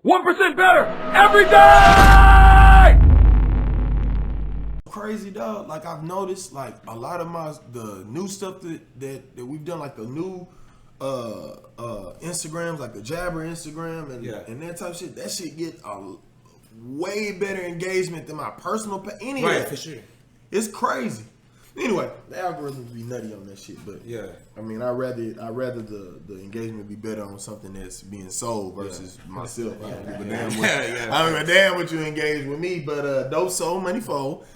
1% better every day! Crazy, dog. Like, I've noticed, like, a lot of the new stuff that we've done, like the new Instagrams, like the Jabber Instagram and that type of shit, that shit get a way better engagement than my personal page. Anyway, right, for sure. It's crazy. Anyway, the algorithms be nutty on that shit, but yeah, I mean, I'd rather the engagement be better on something that's being sold versus myself. I don't give a damn. I don't give a damn what you engage with me, but dope soul, money fold.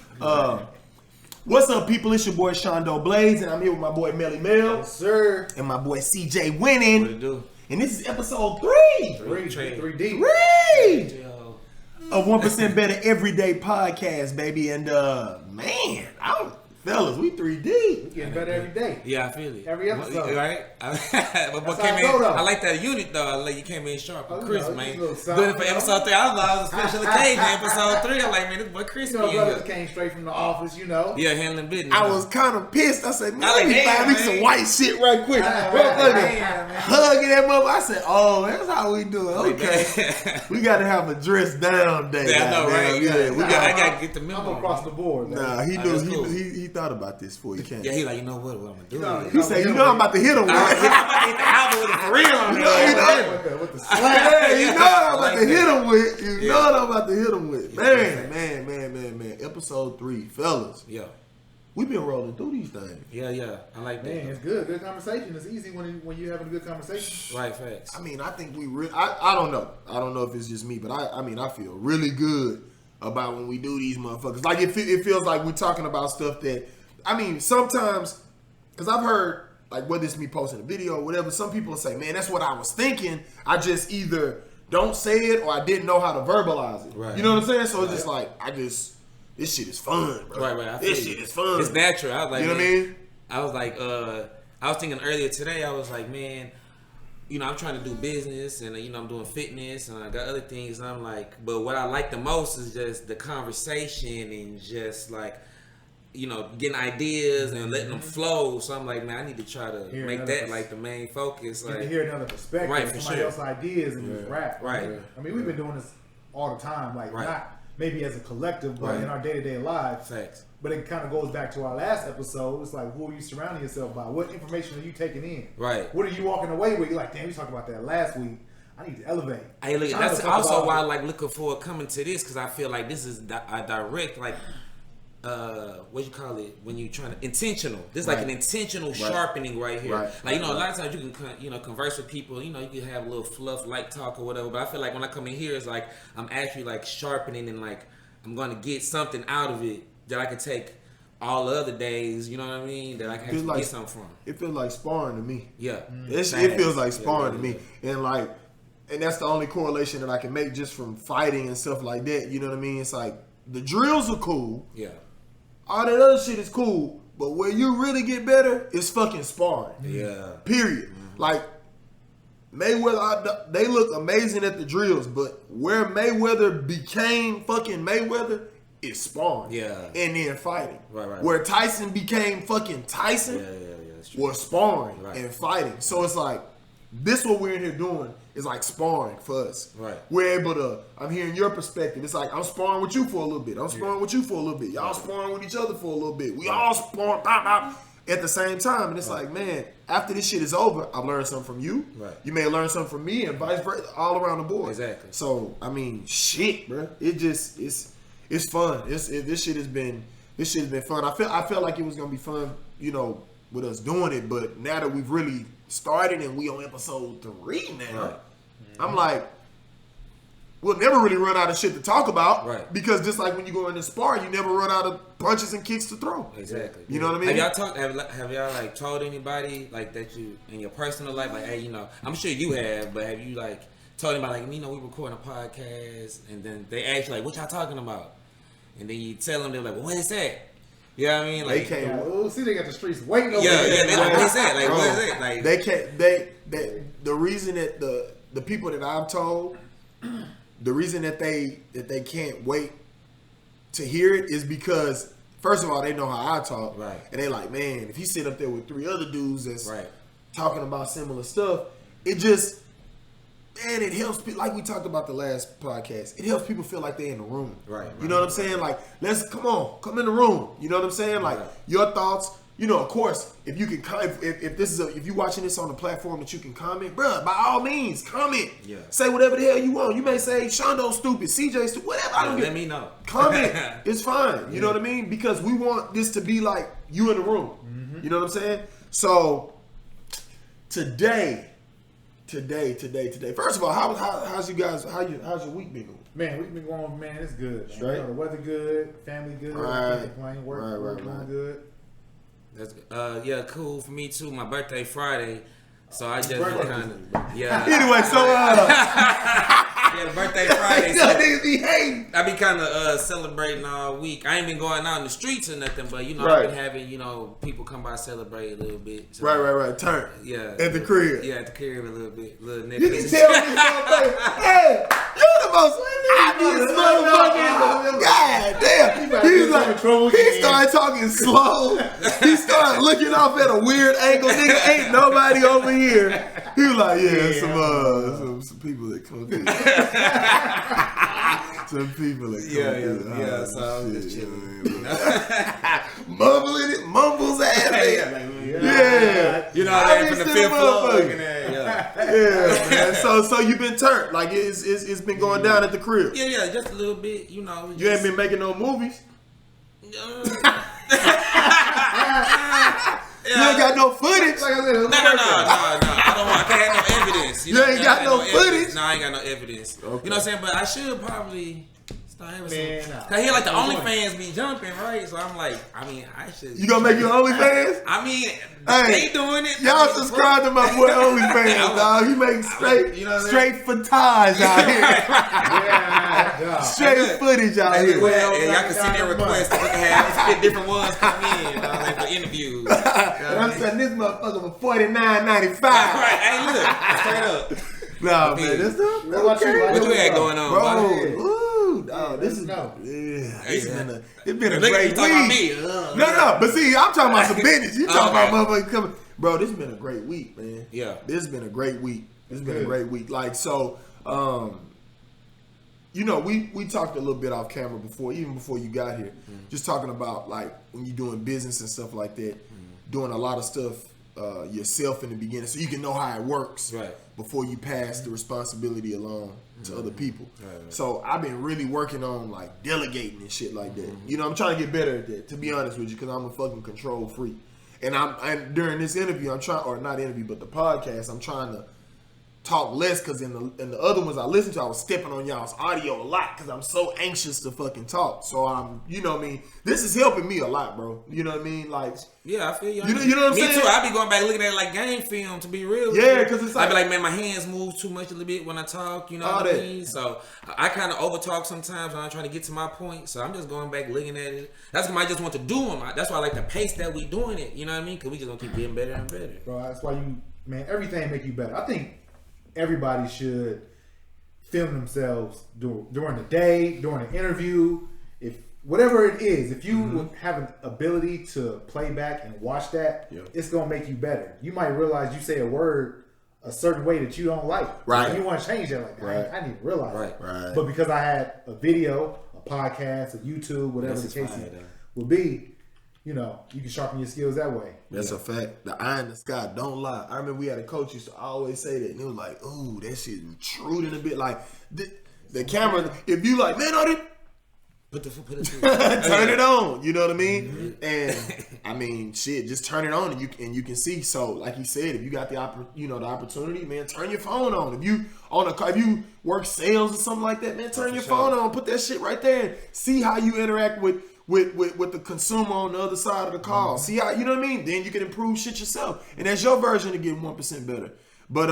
What's up, people? It's your boy Shondo Blaze, and I'm here with my boy Melly Mel, yes, sir, and my boy CJ Winning. What it do? And this is episode 3 of 1% Better Everyday podcast, baby. And man, fellas, we 3D. We getting better every day. Yeah, I feel it. Every episode. Right? I like that unit, though. You came in sharp. Chris, man. Good for episode 3. I was a special occasion. Episode 3, I'm like, man, this boy Chris. Brothers came straight from the office, Yeah, handling business. I was kind of pissed. I said, man, let me find me some white shit right quick. Hugging that mother. I said, oh, that's how we do it. Okay. We got to have a dress down day. Yeah, I know, right? Yeah, I got to get the memo. I'm across the board. Man. Nah, he knew. He thought about this before he came. Yeah, he like, you know what I'm gonna do? He said, I'm about to hit him with it. I'm about to hit the album with it for real on it. With the slap. You know what I'm about to hit him with. You know what I'm about to hit him with. Man. Episode 3, fellas. Yeah. We've been rolling through these things. Yeah. I like that. Man, it's good. Good conversation. It's easy when you're having a good conversation. Right, facts. I mean, I think we really. I don't know. I don't know if it's just me, but I feel really good about when we do these motherfuckers. Like it feels like we're talking about stuff that. I mean, sometimes, because I've heard, like, whether it's me posting a video or whatever, some people say, man, that's what I was thinking. I just either don't say it or I didn't know how to verbalize it. Right. You know what I'm saying? So it's just like, this shit is fun, bro. Right. This shit is fun. It's natural. I was like, you know what I mean? I was like, I was thinking earlier today, I was like, man, I'm trying to do business and, I'm doing fitness and I got other things. And I'm like, but what I like the most is just the conversation and just like, getting ideas and letting them flow. So I'm like, man, I need to try to make that like the main focus. Like, to hear another perspective, right, somebody else's ideas and just rap. Right. I mean, we've been doing this all the time, like not maybe as a collective, but in our day-to-day lives. Facts. But it kind of goes back to our last episode. It's like, who are you surrounding yourself by? What information are you taking in? Right. What are you walking away with? You're like, damn, we talked about that last week. I need to elevate. That's also why I like looking forward coming to this, because I feel like this is a direct, like, what you call it when you trying to intentional. This is like an intentional sharpening right here. Right. Like, a lot of times you can converse with people. You can have a little fluff, light talk or whatever. But I feel like when I come in here, it's like I'm actually like sharpening and like I'm going to get something out of it that I can take all the other days. You know what I mean? That I can actually get something from. It feels like sparring to me. Yeah, it feels like sparring to me, and that's the only correlation that I can make just from fighting and stuff like that. You know what I mean? It's like the drills are cool. Yeah. All that other shit is cool, but where you really get better is fucking sparring. Yeah. Period. Mm-hmm. Like, Mayweather, they look amazing at the drills, but where Mayweather became fucking Mayweather is sparring. Yeah. And then fighting. Right. Where Tyson became fucking Tyson was sparring and fighting. So it's like, this what we're in here doing is like sparring for us. Right. We're able to, I'm hearing your perspective. It's like, I'm sparring with you for a little bit. I'm sparring with you for a little bit. Y'all sparring with each other for a little bit. We all sparring at the same time. And it's like, man, after this shit is over, I've learned something from you. Right. You may learn something from me and vice versa, all around the board. Exactly. So, I mean, shit, bro. It just, it's fun. This shit has been fun. I felt like it was going to be fun, with us doing it. But now that we've really started and we on episode 3 now, right. I'm like, we'll never really run out of shit to talk about, right? Because just like when you go in the spar, you never run out of punches and kicks to throw. Exactly. You know what I mean? Have y'all like told anybody like that you in your personal life, like, hey, I'm sure you have, but have you like told anybody like, we recording a podcast, and then they ask you like, what y'all talking about, and then you tell them, they're like, well, what is that? You know what I mean? Like, they can't. See, they got the streets waiting over there. Yeah. They like, what is that? Like, what is it? Like, they can't. The reason that the people that I've told, the reason that they can't wait to hear it is because, first of all, they know how I talk, right? And they like, man, if he sit up there with 3 other dudes that's talking about similar stuff, it man, it helps people, like we talked about the last podcast, it helps people feel like they're in the room. Right. You know what I'm saying? Like, come in the room. You know what I'm saying? Like, your thoughts. You know, of course, if you can, if you watching this on a platform that you can comment, bruh, by all means, comment. Yeah. Say whatever the hell you want. You may say Shondo's stupid, CJ stupid, whatever. I don't Let me know. Comment. It's fine. You know what I mean? Because we want this to be like you in the room. Mm-hmm. You know what I'm saying? So today. First of all, how's your week been going? Man, we've been going. Man, it's good. Straight. You know, the weather good, family good. Right. Can't complain. Work going good. That's yeah, cool for me too. My birthday Friday, so I just kind of Anyway, so yeah, the birthday Friday. So niggas be hating. I be kind of celebrating all week. I ain't been going out in the streets or nothing, but you know Right. I've been having people come by celebrate a little bit. So, Right. Turn. Yeah. At the crib. Yeah, at the crib a little bit, little You can niggas. tell this motherfucker, hey, you're the most obvious motherfucker. God damn. He started talking slow. He started looking off at a weird angle. Nigga, ain't nobody over here. He was like, some people that come through. Some people that come through. Yeah. So I'm just chilling. Mumbling it, mumbles at me. Yeah. You know, they're from the fifth floor. Looking at Yeah, man. So you've been turned. Like it's been going down at the crib. Yeah, just a little bit. You know, You ain't been making no movies. You ain't got no footage. Like I said, No. I can't have no evidence. You ain't got no footage? No, I ain't got no evidence. Okay. You know what I'm saying? But I should probably start having Man, some. nah. Cause here, like the OnlyFans be jumping, right? So I'm like, I should. You gonna make your OnlyFans? I mean, Hey, they doing it. Y'all subscribe to my boy OnlyFans, dog. He makes straight footage out here. yeah. Straight footage out here. Well, and y'all can send their requests. We can have different ones come in for interviews. And I'm saying this motherfucker for $49.95. Right, hey, look, straight up. Nah, man, this stuff. What about you? What you had going on, Bro, buddy? ooh, dog, this is no. it's been a Look, great you talking about week. me? No, but see, I'm talking about some business. You talking Okay. about motherfuckers coming. Bro, this has been a great week, man. Yeah. This has been a great week. Like, so, we talked a little bit off camera even before you got here. Just talking about, like, when you're doing business and stuff like that, doing a lot of stuff yourself in the beginning so you can know how it works before you pass the responsibility along to other people. Right. So I've been really working on like delegating and shit like that. You know, I'm trying to get better at that, to be honest with you, because I'm a fucking control freak. And during this interview, the podcast, I'm trying to talk less, because in the other ones I listened to, I was stepping on y'all's audio a lot because I'm so anxious to fucking talk. So I'm, you know what I mean? This is helping me a lot, bro. You know what I mean? Like, yeah, I feel you. You know what I'm saying? Me too. I be going back looking at it like game film, to be real. Yeah, because it's like, I be like, man, my hands move too much a little bit when I talk. You know what I mean? So I kind of over talk sometimes when I'm trying to get to my point. So I'm just going back looking at it. That's why I just want to do them. That's why I like the pace that we doing it. You know what I mean? Because we just gonna keep getting better and better. Bro, that's why everything make you better. I think everybody should film themselves during the day, during an interview, whatever it is. If you have an ability to play back and watch that, it's gonna make you better. You might realize you say a word a certain way that you don't like, right? And you want to change that. Like, right. I didn't realize, right? But because I had a video, a podcast, a YouTube, whatever the case would be, you know, you can sharpen your skills that way. That's a fact. The eye in the sky don't lie. I remember we had a coach used to always say that, and it was like, ooh, that shit intruding a bit. Like the camera, if you like, man, put it turn it on. You know what I mean? And I mean, shit, just turn it on, and you can see. So, like he said, if you got the opportunity, man, turn your phone on. If you work sales or something like that, man, turn your phone on. Put that shit right there and see how you interact with the consumer on the other side of the call. See how, you know what I mean? Then you can improve shit yourself. And that's your version of getting 1% better. But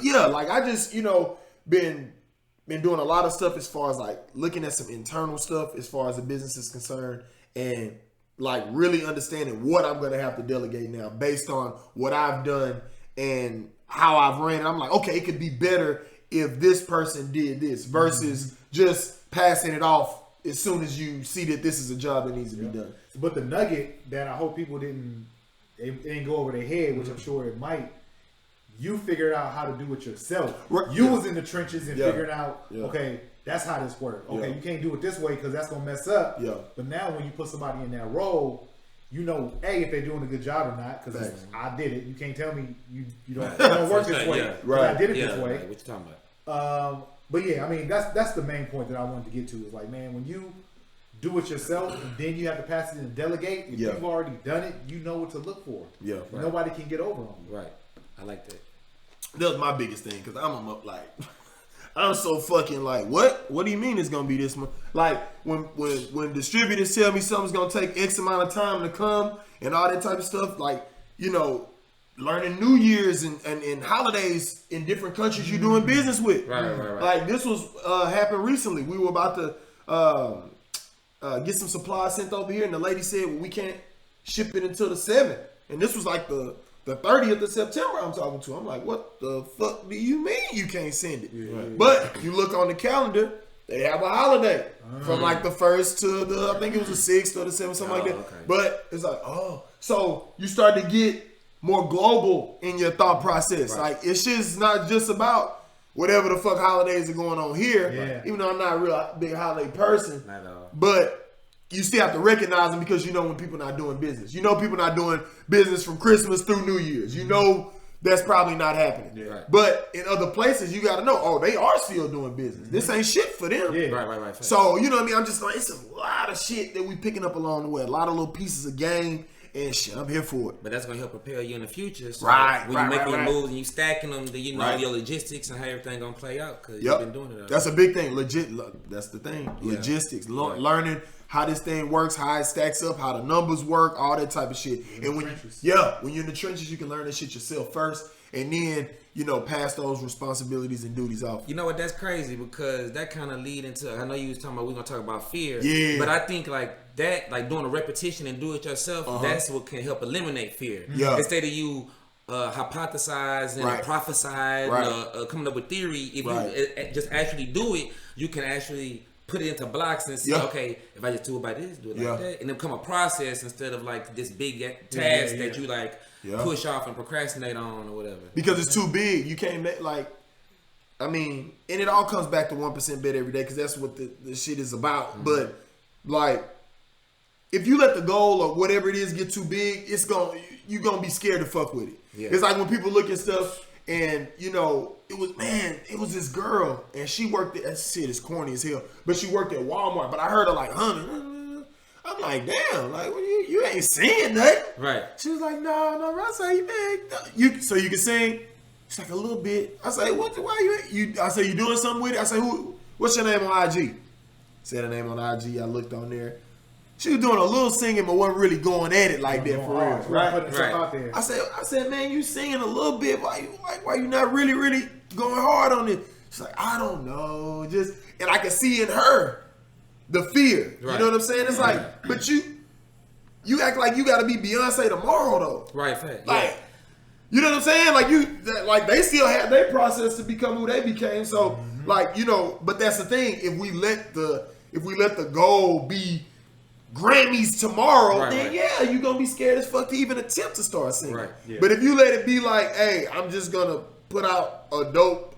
yeah, like I just, been doing a lot of stuff as far as like looking at some internal stuff as far as the business is concerned, and like really understanding what I'm going to have to delegate now based on what I've done and how I've ran. And I'm like, okay, it could be better if this person did this versus just passing it off as soon as you see that this is a job that needs to be done. But the nugget that I hope people didn't go over their head, which I'm sure it might, you figured out how to do it yourself. Right. You was in the trenches and figuring out, Yeah. okay, that's how this works. Okay, Yeah. you can't do it this way because that's gonna mess up. Yeah. But now when you put somebody in that role, you know, if they're doing a good job or not, because I did it. You can't tell me you don't, it don't work this way. Right. I did it this way. Right. What you talking about? But yeah, I mean that's the main point that I wanted to get to is like, man, when you do it yourself and then you have to pass it and delegate, if you've already done it, you know what to look for. Yeah. Right. Nobody can get over on you. Right. I like that. That was my biggest thing because I'm so fucking like, what? What do you mean it's gonna be this month? Like when distributors tell me something's gonna take X amount of time to come and all that type of stuff, like, you know, learning New Year's and holidays in different countries you're doing business with. Right. Like this was happened recently. We were about to get some supplies sent over here, and the lady said, well, we can't ship it until the 7th. And this was like the 30th of September I'm talking to. I'm like, what the fuck do you mean you can't send it? Yeah. But you look on the calendar, they have a holiday from like the 1st to the, I think it was the 6th or the 7th, something like that. Okay. But it's like, so you start to get more global in your thought process. Right. Like, it's just not just about whatever the fuck holidays are going on here. Yeah. Even though I'm not a real big holiday person. Not at all. But you still have to recognize them because you know when people not doing business. You know people not doing business from Christmas through New Year's. You know that's probably not happening. Yeah. Right. But in other places, you got to know, they are still doing business. This ain't shit for them. Yeah. Right. So, you know what I mean? I'm just like, it's a lot of shit that we picking up along the way. A lot of little pieces of game and shit. I'm here for it. But that's gonna help prepare you in the future. So Right, when right, you make right, your right. moves and you stacking them, then you know Right. your logistics and how everything gonna play out because Yep. you've been doing it. Already. That's a big thing. That's the thing. Yeah. Logistics. Right. Learning how this thing works, how it stacks up, how the numbers work, all that type of shit. And when trenches. when you're in the trenches, you can learn that shit yourself first, and then pass those responsibilities and duties off. You know what? That's crazy because that kind of lead into. I know you was talking about we're gonna talk about fear. Yeah. But I think like that, like doing a repetition and do it yourself. That's what can help eliminate fear. Yeah. Instead of you hypothesize and Right. prophesize Right. and coming up with theory, if Right. you just actually do it, you can actually put it into blocks and see, Yeah. okay, if I just do it by this, do it Yeah. like that, and then become a process instead of like this big task that you like Yeah. push off and procrastinate on or whatever. Because it's too big. You can't and it all comes back to 1% bet every day because that's what the shit is about. But like, if you let the goal or whatever it is get too big, you're gonna be scared to fuck with it. Yeah. It's like when people look at stuff and it was this girl and she worked at, that shit is corny as hell, but she worked at Walmart. But I heard her like, I'm like, damn, like you ain't saying nothing. Right. She was like, no, I say, man, so you can sing. She's like, a little bit. I say, why you? I say, you doing something with it? I say, what's your name on IG? Said her name on IG. I looked on there. She was doing a little singing, but wasn't really going at it like that for real, right? Putting stuff out there. I said, man, you singing a little bit. Why you not really going hard on it? She's like, I don't know, and I can see in her the fear. Right. You know what I'm saying? It's like, but you act like you got to be Beyonce tomorrow though. Right. Fact. Like, you know what I'm saying? Like they still have their process to become who they became. So but that's the thing. If we let the goal be Grammys tomorrow, then you're gonna be scared as fuck to even attempt to start singing. Right. Yeah. But if you let it be like, hey, I'm just gonna put out a dope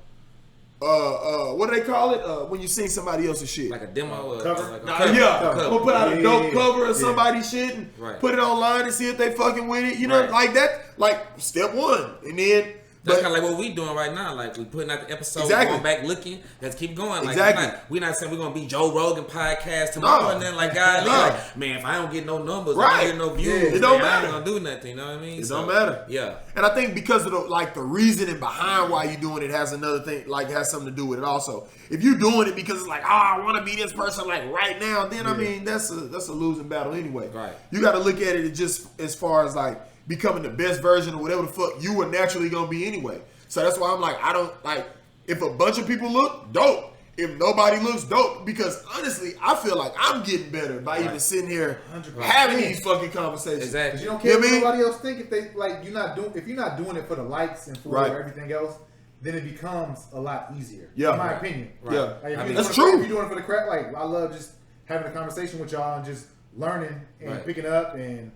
what do they call it? When you sing somebody else's shit. Like a demo or Cover? like a Nah, cover. yeah, Cover. we'll put out a dope Yeah. cover of somebody's shit and Right. put it online and see if they fucking with it. You know, Right. like that. Like step one, and then That's kind of like what we doing right now. Like we putting out the episode, Exactly. going back looking. Let's keep going. Like Exactly. we're not saying we're gonna be Joe Rogan podcast tomorrow No. and then like God, No. like man, if I don't get no numbers, I Right. don't get no views, Yeah, it don't man, I matter. ain't gonna do nothing. You know what I mean? It don't matter. Yeah. And I think because of the reasoning behind why you're doing it has another thing, like has something to do with it also. If you're doing it because it's like, I want to be this person like right now, then I mean that's a losing battle anyway. Right. You got to look at it just as far as like becoming the best version of whatever the fuck you were naturally gonna be anyway. So that's why I'm like, I don't like if a bunch of people look dope. If nobody looks dope, because honestly, I feel like I'm getting better by even sitting here 100%. having these fucking conversations. Exactly. Because you don't care You know what what I mean? nobody else think. If they like, if you're not doing it for the likes and for Right. everything else, then it becomes a lot easier. Yeah. In my Right. opinion. Right. Yeah. Like, if you're That's doing it true. If you're doing it for the crap, like I love just having a conversation with y'all and just learning and Right. picking up and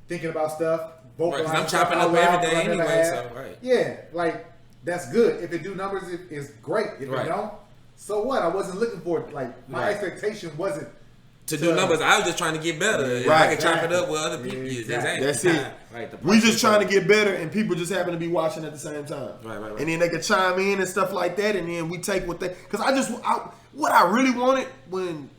thinking about stuff. vocalize. Right, 'cause I'm chopping up every day anyway, so right. Yeah, like that's good. If it do numbers, it's great. If it don't, so what? I wasn't looking for it. Like my expectation wasn't to do numbers. I was just trying to get better. If I can chop it up with other people. That's it. Right, we just trying to get better, and people just happen to be watching at the same time. Right. And then they can chime in and stuff like that, and then we take what they. Because what I really wanted when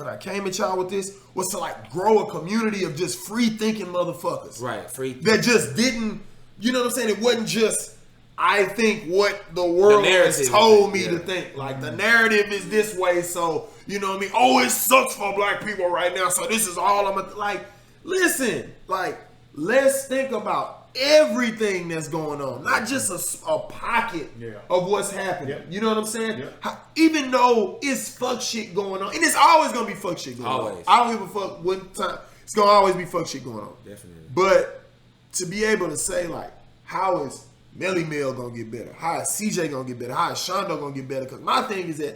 I came at y'all with this was to like grow a community of just free thinking motherfuckers. Right, free. That just didn't. You know what I'm saying? It wasn't just. I think what the world has told me to think. Like, the narrative is this way, so, you know what I mean? Oh, it sucks for black people right now, so this is all like, listen, like, let's think about everything that's going on, not just a pocket of what's happening. You know what I'm saying? Even though it's fuck shit going on, and it's always going to be fuck shit going on. I don't give a fuck what time. It's going to always be fuck shit going on. Definitely. But to be able to say, like, how is Melly Mel gonna get better? How is CJ gonna get better? How is Shondo gonna get better? Because my thing is that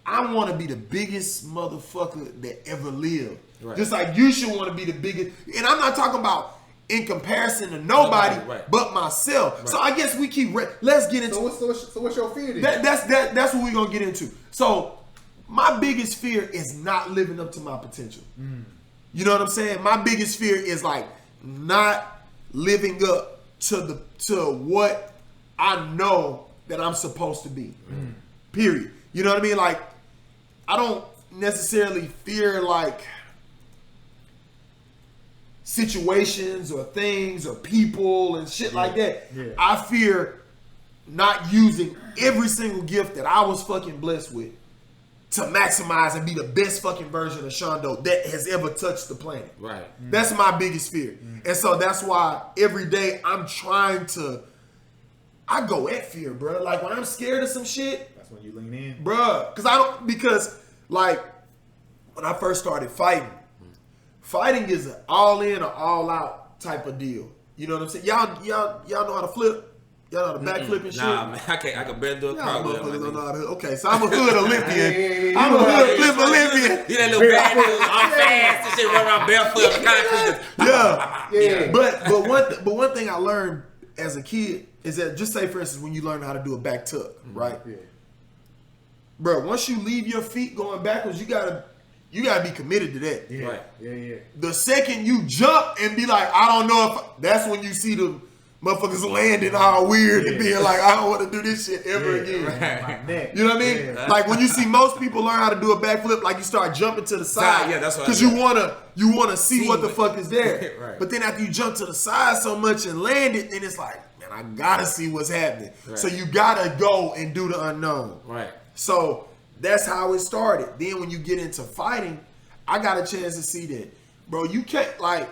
I want to be the biggest motherfucker that ever lived. Right. Just like you should want to be the biggest. And I'm not talking about in comparison to nobody but myself. Right. So I guess we keep. Let's get into. So what's your fear then? That's what we're gonna get into. So my biggest fear is not living up to my potential. You know what I'm saying? My biggest fear is like not living up to what I know that I'm supposed to be. Period. You know what I mean? Like, I don't necessarily fear like situations or things or people and shit like that. I fear not using every single gift that I was fucking blessed with to maximize and be the best fucking version of Shondo that has ever touched the planet. Right. That's my biggest fear. And so that's why every day I'm trying to, I go at fear, bro. Like when I'm scared of some shit. That's when you lean in. Bro. Because like when I first started fighting is an all in or all out type of deal. You know what I'm saying? Y'all know how to flip? Y'all know the backflip and shit? Nah, man, I can barely do a cartwheel. Okay, so I'm a hood Olympian. I'm a hood flip Olympian. You that little bad dude, I'm fast and shit, run around barefoot. Yeah. But one thing I learned as a kid is that, just say for instance, when you learn how to do a back tuck, right? Yeah. Bro, once you leave your feet going backwards, you gotta be committed to that. Yeah. Right. Yeah. The second you jump and be like, I don't know if that's when you see the motherfuckers landing all weird and being like, I don't want to do this shit ever again. Right. You know what I mean? Yeah. Like when you see most people learn how to do a backflip, like you start jumping to the side. Yeah, that's what. Because you wanna see what the fuck is there. Right. But then after you jump to the side so much and land it, then it's like, man, I gotta see what's happening. Right. So you gotta go and do the unknown. Right. So that's how it started. Then when you get into fighting, I got a chance to see that, bro. You can't, like,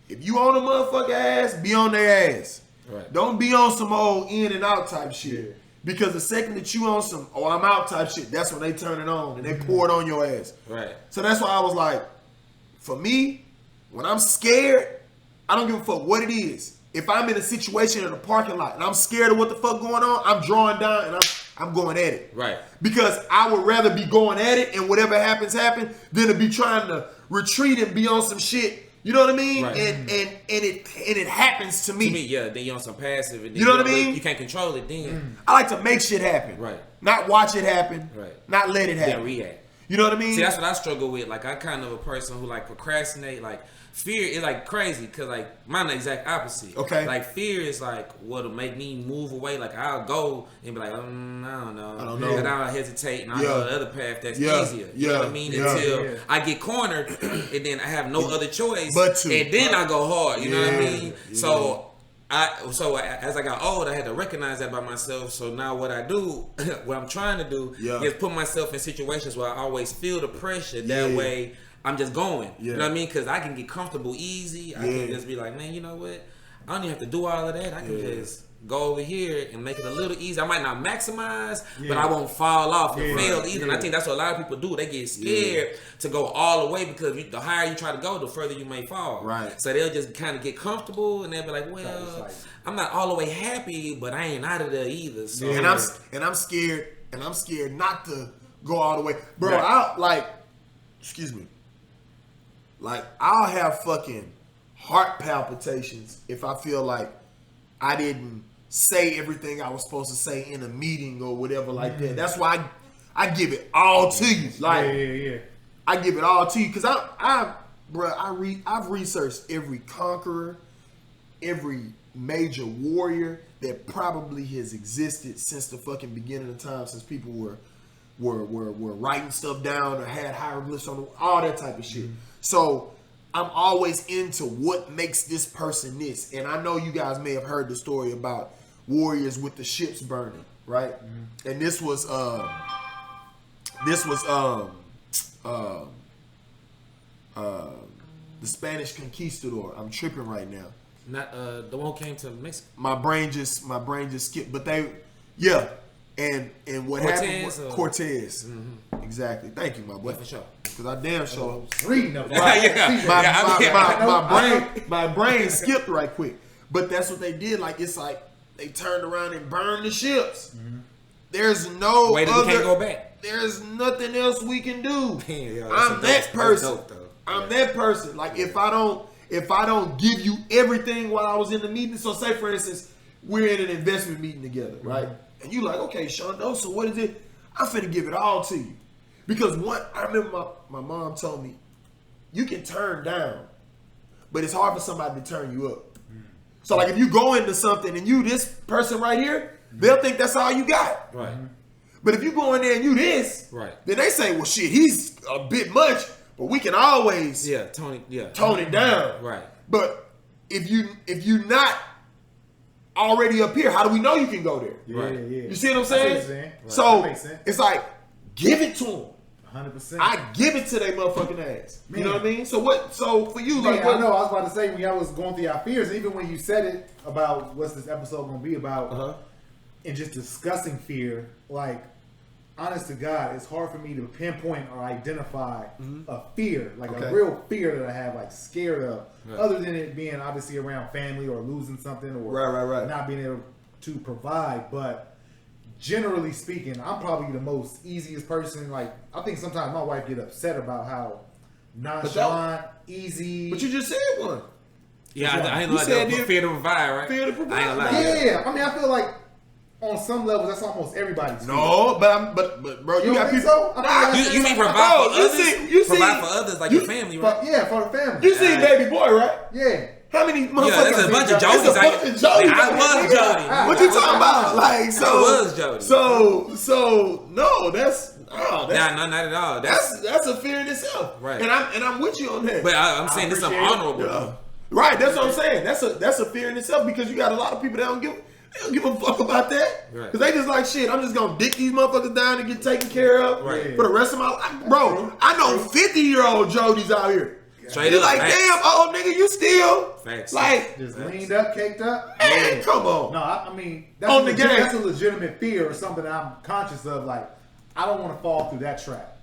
if you on a motherfucker ass, be on their ass. Right. Don't be on some old in and out type shit. Yeah. Because the second that you on some, oh, I'm out type shit, that's when they turn it on and they pour it on your ass. Right. So that's why I was like, for me, when I'm scared, I don't give a fuck what it is. If I'm in a situation in a parking lot and I'm scared of what the fuck going on, I'm drawing down and I'm going at it. Right. Because I would rather be going at it and whatever happen than to be trying to retreat and be on some shit. You know what I mean? Right. And it happens to me. To me, yeah. Then you're on some passive. And then you know what I mean? You can't control it then. I like to make shit happen. Right. Not watch it happen. Right. Not let it happen. Then react. You know what I mean? See, that's what I struggle with. Like, I kind of a person who, like, procrastinate. Like, fear is, like, crazy. Because, like, mine the exact opposite. Okay. Like, fear is, like, what'll make me move away. Like, I'll go and be like, I don't know. And I'll hesitate and I'll go the other path that's easier. You know what I mean? Until I get cornered and then I have no other choice. And then I go hard. You know what I mean? So as I got old, I had to recognize that by myself. So now what I do, what I'm trying to do is put myself in situations where I always feel the pressure. That way I'm just going. You know what I mean? Because I can get comfortable easy. I can just be like, man, you know what? I don't even have to do all of that. I can just go over here and make it a little easier. I might not maximize, but I won't fall off and fail either. And I think that's what a lot of people do. They get scared to go all the way because the higher you try to go, the further you may fall. Right. So they'll just kind of get comfortable and they'll be like, well, I'm not all the way happy, but I ain't out of there either. So and I'm scared not to go all the way. Bro, I'll have fucking heart palpitations if I feel like I didn't say everything I was supposed to say in a meeting or whatever like that. That's why I give it all to you. Like, I give it all to you because I've researched every conqueror, every major warrior that probably has existed since the fucking beginning of time, since people were writing stuff down or had hieroglyphs on them, all that type of shit. So I'm always into what makes this person this. And I know you guys may have heard the story about warriors with the ships burning, right? And this was the Spanish conquistador. I'm tripping right now. Not the one who came to Mexico. My brain just skipped. But and what Cortez, happened was Cortez. Exactly. Thank you, my boy. Yeah, for sure. Because I damn sure reading up. My brain skipped right quick. But that's what they did. Like, it's like they turned around and burned the ships. There's no wait, we can't go back. There's nothing else we can do. Man, yo, I'm that person. Dope, I'm that person. Like, if I don't give you everything while I was in the meeting, so say for instance, we're in an investment meeting together, right? And you like, okay, Shondo, so what is it? I'm finna give it all to you. Because I remember my mom told me, you can turn down, but it's hard for somebody to turn you up. So like if you go into something and you this person right here, they'll think that's all you got. Right. But if you go in there and you this, right, then they say, well shit, he's a bit much, but we can always tone it down. Right. But if you not already up here, how do we know you can go there? Right. You see what I'm saying? Right. So That makes sense. it's like, give it to them. 100%. I give it to their motherfucking ass. Man. You know what I mean? So for you, Man, like what? I know. I was about to say when y'all was going through your fears, even when you said it about what's this episode going to be about, and just discussing fear, like, honest to God, it's hard for me to pinpoint or identify a fear, like a real fear that I have, like scared of, other than it being obviously around family or losing something or not being able to provide. But generally speaking, I'm probably the most easiest person. Like, I think sometimes my wife get upset about how nonchalant, easy. But you just said one. Yeah, I ain't like that. Fear to provide, right? Fear to provide. I ain't gonna lie. Yeah, I mean, I feel like on some levels that's almost everybody's fear. No, but bro, you got people. So? You mean provide for others? You provide for others like your family, right? For the family. You see Baby Boy, right? Yeah. How many motherfuckers? Yeah, there's a bunch of Jodies. I was Jody. What you talking about? Like, so I was Jody. So no, not at all. That's a fear in itself, right? And I'm with you on that. But I'm saying this is honorable. Yeah. Right, that's what I'm saying. That's a fear in itself because you got a lot of people that don't give a fuck about that. Because they just like, shit, I'm just going to dick these motherfuckers down and get taken care of for the rest of my life. Bro, I know 50-year-old Jodies out here. Straight You're up, like, damn, old nigga, you still. Facts. Like, just leaned up, caked up. Man, come on. No, I mean, that's a legitimate fear or something that I'm conscious of. Like, I don't want to fall through that trap.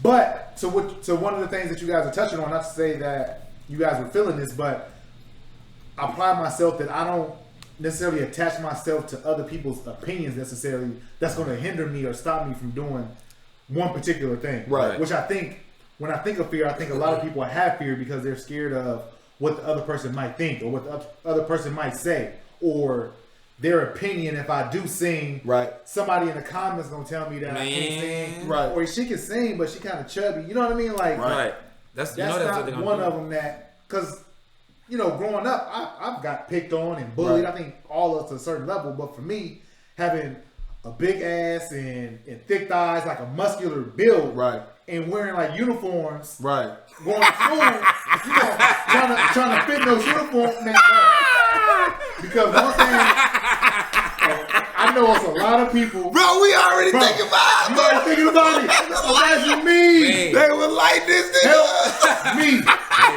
But, so one of the things that you guys are touching on, not to say that you guys were feeling this, but I pride myself that I don't necessarily attach myself to other people's opinions necessarily that's going to hinder me or stop me from doing one particular thing. Right. Which I think, when I think of fear, I think a lot of people have fear because they're scared of what the other person might think or what the other person might say or their opinion. If I do sing, somebody in the comments going to tell me that I can't sing. Right. Or she can sing, but she kind of chubby. You know what I mean? Like, that's not one of them that, because, you know, growing up, I've got picked on and bullied. I think all of us to a certain level. But for me, having a big ass and thick thighs, like a muscular build, and wearing like uniforms, going to school, you know, trying to fit in those uniforms, man. Because one thing, I know it's a lot of people. Bro, we already thinking about it. You already thinking about it. Imagine me. They would like this nigga. Me.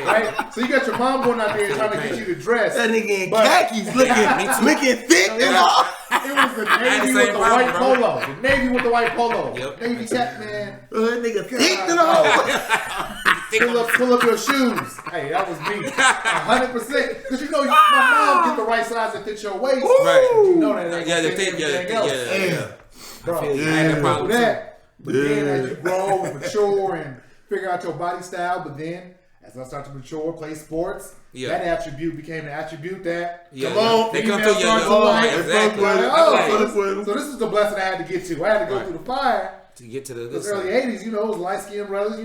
Right? So you got your mom going out there trying to get you to dress. That nigga in khakis looking thick and all. It was the Navy with the white polo. The Navy with the white polo. Navy cap, man. That nigga thick and all. Pull up your shoes. Hey, that was me. 100%. Because you know, my mom get the right size that fits your waist. Right. You know that ain't Yeah, gonna fit everything else. Bro, But then as you grow and mature and figure out your body style, but then as I started to mature, play sports, Yeah. that attribute became an attribute that Yeah, Come on. they come females through start to your like. exactly. So this is the blessing I had to get to. I had to go through the fire. To get to the Those early 80s, it was light-skinned brothers,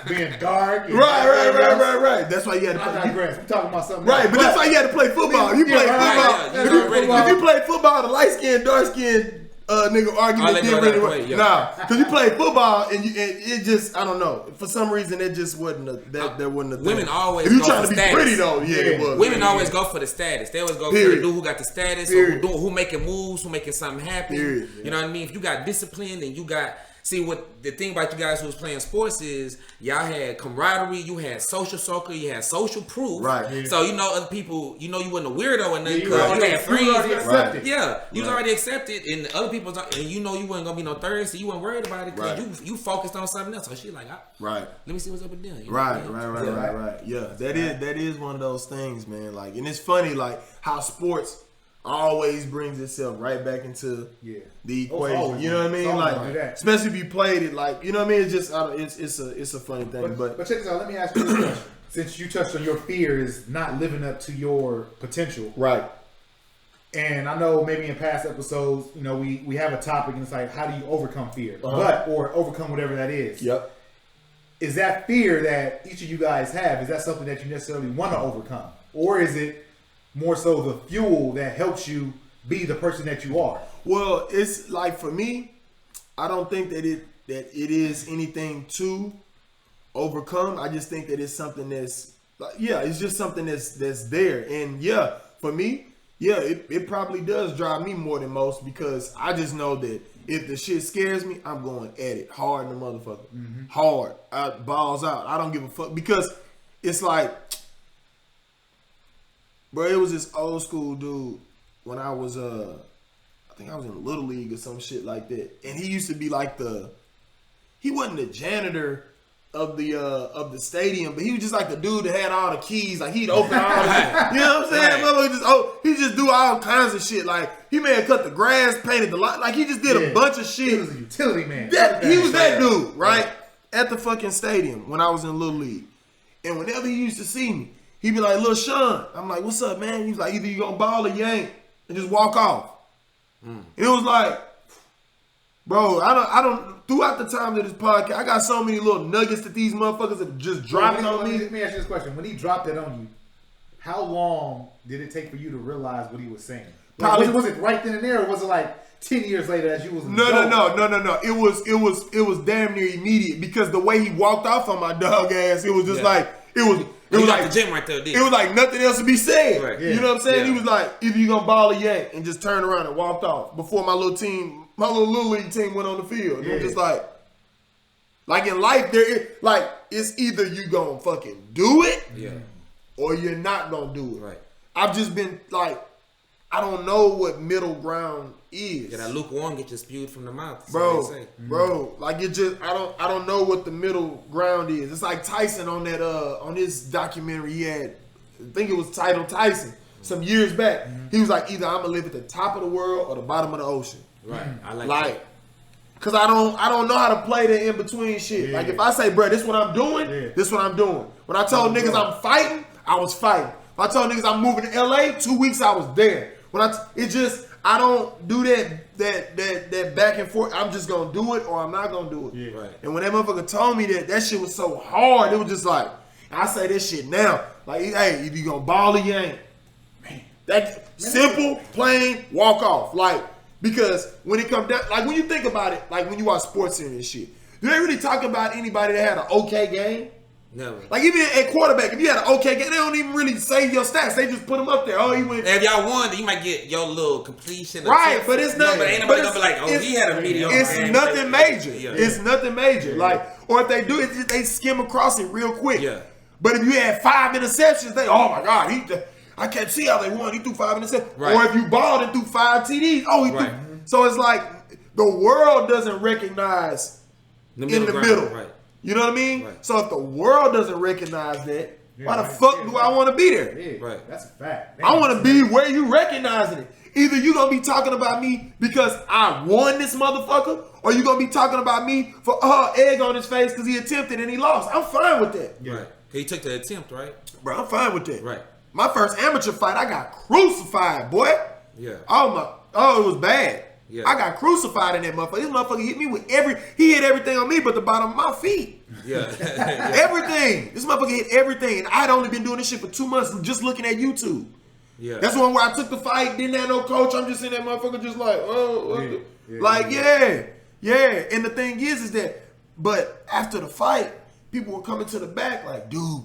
being dark. And Right. That's why you had to I play. digress. We're talking about something Right, else. but that's why you had to play football. You played football. Yeah, If you played football, the light-skinned, dark-skinned nigga argument didn't really work. Nah, because you played football and it just, I don't know. For some reason, it just wasn't that wasn't a thing. Women always if you go trying for to be status. pretty though, it was. Women always go for the status. They always go for the dude who got the status, or who making moves, who making something happen. You know what I mean? If you got discipline, then you got. See, what the thing about you guys who was playing sports is y'all had camaraderie, you had social circle, you had social proof. Right. Yeah. So, other people, you wasn't a weirdo and nothing. You You already had friends. accepted. Yeah. You was already accepted, and the other people, and you wasn't going to be no third, so you weren't worried about it because you focused on something else. So she like, let me see what's up with them. Right. Yeah, that is one of those things, man. Like, and it's funny, like, how sports always brings itself right back into the equation. You know what I mean? Like, especially if you played it, like, you know what I mean? It's just, it's a funny thing. But check this out. Let me ask you this question. Since you touched on your fear is not living up to your potential, right? And I know maybe in past episodes, we have a topic and it's like, how do you overcome fear, or overcome whatever that is? Yep. Is that fear that each of you guys have? Is that something that you necessarily want to overcome, or is it more so the fuel that helps you be the person that you are? Well, it's like, for me, I don't think that it is anything to overcome. I just think that it's something that's it's just something that's there. And for me, it probably does drive me more than most, because I just know that if the shit scares me, I'm going at it hard in the motherfucker. Hard. Balls out. I don't give a fuck, because it's like, bro, it was this old school dude when I was I think I was in Little League or some shit like that. And he used to be like he wasn't the janitor of the stadium, but he was just like the dude that had all the keys. Like, he'd open all the you know what I'm saying? He just do all kinds of shit. Like, he may have cut the grass, painted the light. Like, he just did a bunch of shit. He was a utility man. He was that dude, right? At the fucking stadium when I was in Little League. And whenever he used to see me, he'd be like, "Lil Sean." I'm like, "What's up, man?" He's like, "Either you gonna ball or you ain't," and just walk off. It was like, bro, I don't. Throughout the time of this podcast, I got so many little nuggets that these motherfuckers have just dropped on me. Let me ask you this question: when he dropped it on you, how long did it take for you to realize what he was saying? Like, was it right then and there, or was it like 10 years later as you was? No. It was damn near immediate, because the way he walked off on my dog ass, it was just like it was. It was like the gym right there. It was like nothing else to be said. Right. You know what I'm saying? He was like, "Either you gonna ball or you ain't," and just turned around and walked off before my little Little League team went on the field. And I'm just like in life, it's either you gonna fucking do it, or you're not gonna do it. Right. I've just been like, I don't know what middle ground is. Yeah, that lukewarm get you spewed from the mouth, bro. Like, it just, I don't know what the middle ground is. It's like Tyson on that on his documentary he had. I think it was titled Tyson some years back. He was like, either I'm gonna live at the top of the world or the bottom of the ocean. Right. I like that. Cause I don't know how to play the in between shit. Like, if I say, bro, this is what I'm doing, this is what I'm doing. When I told niggas I'm fighting, I was fighting. If I told niggas I'm moving to LA, 2 weeks I was there. I don't do that back and forth. I'm just gonna do it or I'm not gonna do it. Yeah, right. And when that motherfucker told me that shit was so hard, it was just like, I say this shit now. Like, hey, if you gonna ball or you ain't. Man, that simple, plain, walk off. Like, because when it comes down, like, when you think about it, like when you watch sports and shit, do they really talk about anybody that had an okay game? Never. Like, even at quarterback, if you had an okay game, they don't even really say your stats. They just put them up there. Oh, he went. And if y'all won, then you might get your little completion. Right, but it's not. But ain't nobody gonna be like, oh, he had a mediocre game. It's nothing major. Yeah. It's nothing major. Like, or if they do it, they skim across it real quick. Yeah. But if you had 5 interceptions, oh my God, I can't see how they won. He threw 5 interceptions. Right. Or if you balled and threw 5 TDs, he threw. So it's like the world doesn't recognize in the middle. Right. You know what I mean? Right. So if the world doesn't recognize that, why the fuck do I want to be there? Yeah, right. That's a fact. I want to be where you recognizing it. Either you going to be talking about me because I won this motherfucker, or you going to be talking about me for egg on his face because he attempted and he lost. I'm fine with that. Yeah. Right. He took the attempt, right? Bro, I'm fine with that. Right. My first amateur fight, I got crucified, boy. Yeah. Oh, it was bad. Yeah. I got crucified in that motherfucker. This motherfucker hit me with he hit everything on me but the bottom of my feet. Yeah. Everything. This motherfucker hit everything. And I'd only been doing this shit for 2 months just looking at YouTube. Yeah. That's one where I took the fight, didn't have no coach. I'm just in that motherfucker just like, yeah. And the thing is that, but after the fight, people were coming to the back like, dude,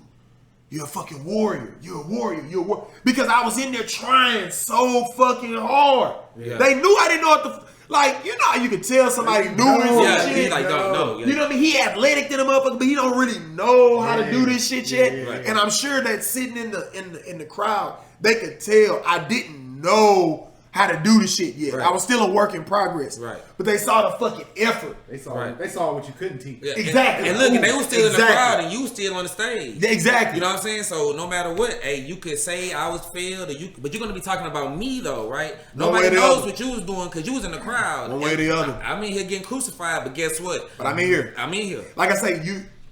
you're a fucking warrior. You're a warrior. You're a warrior. Because I was in there trying so fucking hard. Yeah. They knew I didn't know what the... Like, you know how you can tell somebody new and shit? He's like, no. You know what I mean? He athletic than a motherfucker, but he don't really know how to do this shit yet. Yeah. And I'm sure that sitting in the crowd, they could tell I didn't know how to do the shit yet. Right. I was still a work in progress. Right. But they saw the fucking effort. They saw what you couldn't teach. Yeah. Exactly. And look, and they were still in the crowd and you still on the stage. Exactly. You know what I'm saying? So no matter what, hey, you could say I was failed, but you're gonna be talking about me though, right? Nobody knows what you was doing because you was in the crowd. One way or the other. I'm in here getting crucified, but guess what? But I'm in here. Like I say,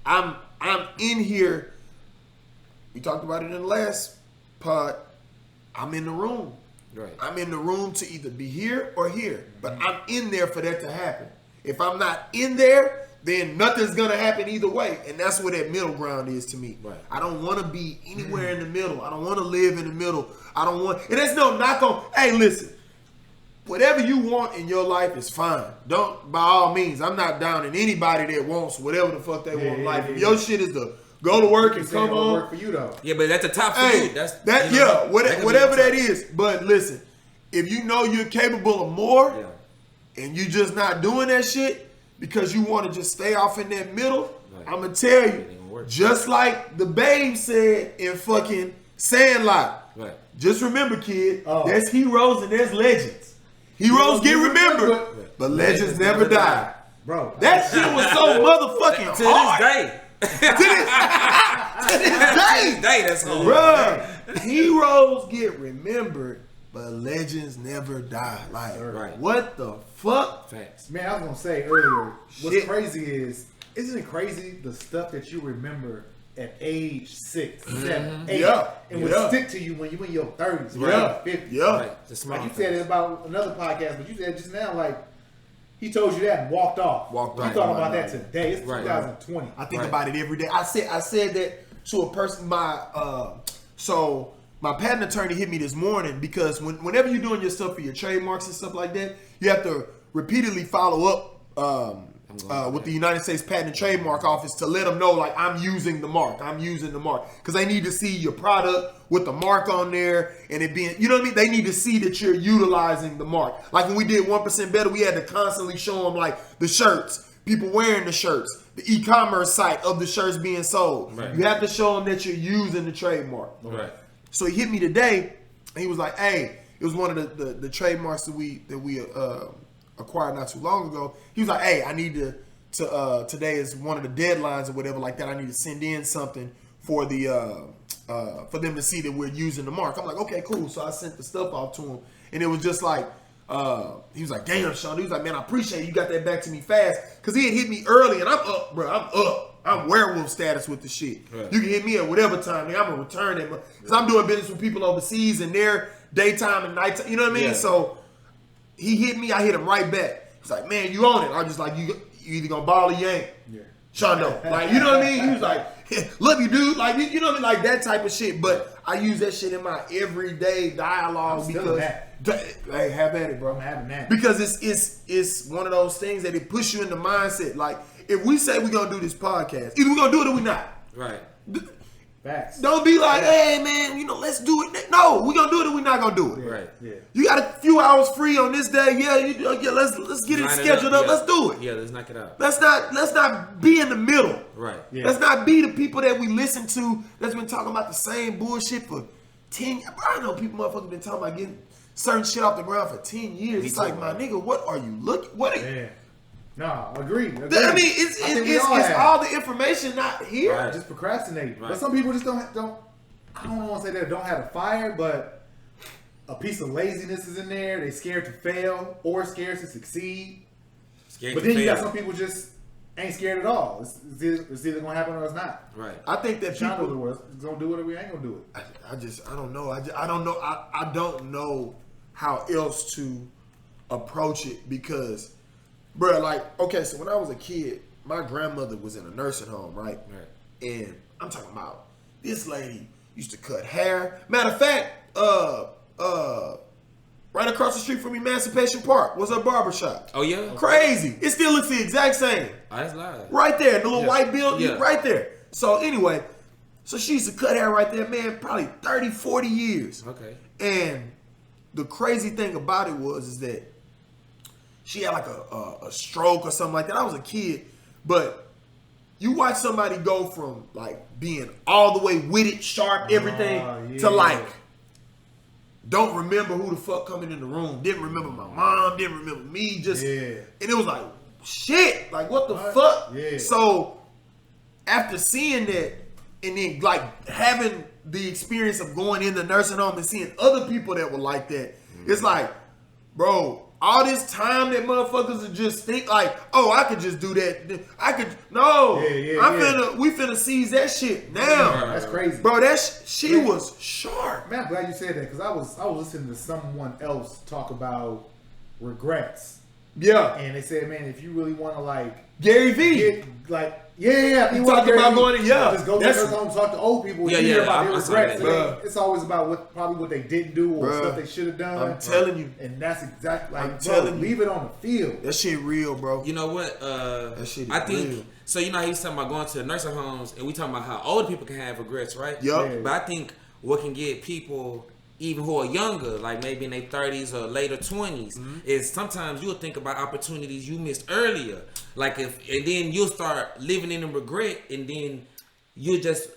I'm in here. We talked about it in the last pod. I'm in the room. Right. I'm in the room to either be here or here, but I'm in there for that to happen. If I'm not in there, then nothing's gonna happen either way, and that's where that middle ground is to me. Right. I don't want to be anywhere in the middle. I don't want to live in the middle. I don't want. And there's no knock on. Hey, listen. Whatever you want in your life is fine. Don't, by all means. I'm not down in anybody that wants whatever the fuck they want in life. If your shit is to go to work and come home. Work for you though. Yeah, but that's the top for you. Whatever that is. But listen, if you know you're capable of more, and you just not doing that shit because you want to just stay off in that middle, I'm gonna tell you, just like the babe said in fucking Sandlot. Right. Just remember, kid, there's heroes and there's legends. Heroes get remembered, but legends never die. Bro, that shit was so motherfucking hard. To this day, that's cool. Bruh, heroes get remembered, but legends never die. Like, what the fuck? Facts. Man, I was gonna say earlier, what's crazy is, isn't it crazy the stuff that you remember at age 6, 7, 8, and would stick to you when you in your 30s, 50s. Yeah. Right. Like you said it about another podcast, but you said just now, like, he told you that and walked off. You thought about that today. It's 2020. I think about it every day. I said that to a person. So my patent attorney hit me this morning because whenever you're doing your stuff for your trademarks and stuff like that, you have to repeatedly follow up with the United States Patent and Trademark Office to let them know, like, I'm using the mark. Because they need to see your product with the mark on there and it being, you know what I mean? They need to see that you're utilizing the mark. Like when we did 1% Better, we had to constantly show them, like, the shirts, people wearing the shirts, the e-commerce site of the shirts being sold. Right. You have to show them that you're using the trademark. Right. So he hit me today and he was like, hey, it was one of the trademarks that we acquired not too long ago. He was like, hey, I need to today is one of the deadlines or whatever like that. I need to send in something for the for them to see that we're using the mark. I'm like, okay, cool. So I sent the stuff off to him, and it was just like he was like, damn, Sean. He was like, man, I appreciate you got that back to me fast, because he had hit me early, and I'm up, bro. I'm up. I'm werewolf status with the shit. Right. You can hit me at whatever time. I'm gonna return it, because I'm doing business with people overseas and their daytime and nighttime. You know what I mean? Yeah. So he hit me, I hit him right back. He's like, man, you on it. I was just like, you either gonna ball or you ain't. Yeah. Shondo. Like, you know what I mean? He was like, love you, dude. Like, you know what I mean? Like that type of shit. But I use that shit in my everyday dialogue because hey, have at it, bro. I'm having that. Because it's one of those things that it puts you in the mindset. Like, if we say we're gonna do this podcast, either we're gonna do it or we're not. Right. Facts. Don't be like, hey man, let's do it. No, we're gonna do it or we're not gonna do it. Right. Yeah. You got a few hours free on this day. Let's get it scheduled up. Let's do it. Yeah, let's knock it out. Let's not be in the middle. Right. Yeah. Let's not be the people that we listen to that's been talking about the same bullshit for 10 years. I know people motherfuckers been talking about getting certain shit off the ground for 10 years. It's like, my nigga, what are you looking? What are you? No, agree. I mean, it's all the information not here. Right. Just procrastinate. Right. But some people just don't. I don't want to say that don't have a fire, but a piece of laziness is in there. They scared to fail or scared to succeed. But then you got some people just ain't scared at all. It's either gonna happen or it's not. Right. I think that People people gonna do it or we ain't gonna do it. I don't know. I don't know. I don't know how else to approach it because, bro, like, okay, so when I was a kid, my grandmother was in a nursing home, right? Right. And I'm talking about this lady used to cut hair. Matter of fact, right across the street from Emancipation Park was her barbershop. Oh yeah. Crazy. It still looks the exact same. Oh, that's live. Right there, the little white building, Yeah. right there. So anyway, so she used to cut hair right there, man, probably 30, 40 years. Okay. And the crazy thing about it is that she had like a stroke or something like that. I was a kid, but you watch somebody go from like being all the way witted, sharp, everything, to like don't remember who the fuck coming in the room, didn't remember my mom, didn't remember me, just and it was like shit, like what the fuck? Yeah. So after seeing that and then like having the experience of going in the nursing home and seeing other people that were like that, it's like, bro, all this time that motherfuckers are just think like, oh, I could just do that. I could we finna seize that shit now. That's crazy, bro. She was sharp. Man, I'm glad you said that because I was listening to someone else talk about regrets. Yeah, and they said, man, if you really want to like Gary V, get, like you talking about going to just go to their home, talk to old people, and hear about their regrets. It's always about what they didn't do or stuff they should have done. I'm telling you, and that's exactly like, I'm telling you, leave it on the field. That shit real, bro. You know what? That shit is I think real. so. You know how he's talking about going to the nursing homes, and we talking about how older people can have regrets, right? Yup. Yeah. But I think what can get people even who are younger, like maybe in their 30s or later 20s, is sometimes you'll think about opportunities you missed earlier. Like and then you'll start living in the regret, and then you'll just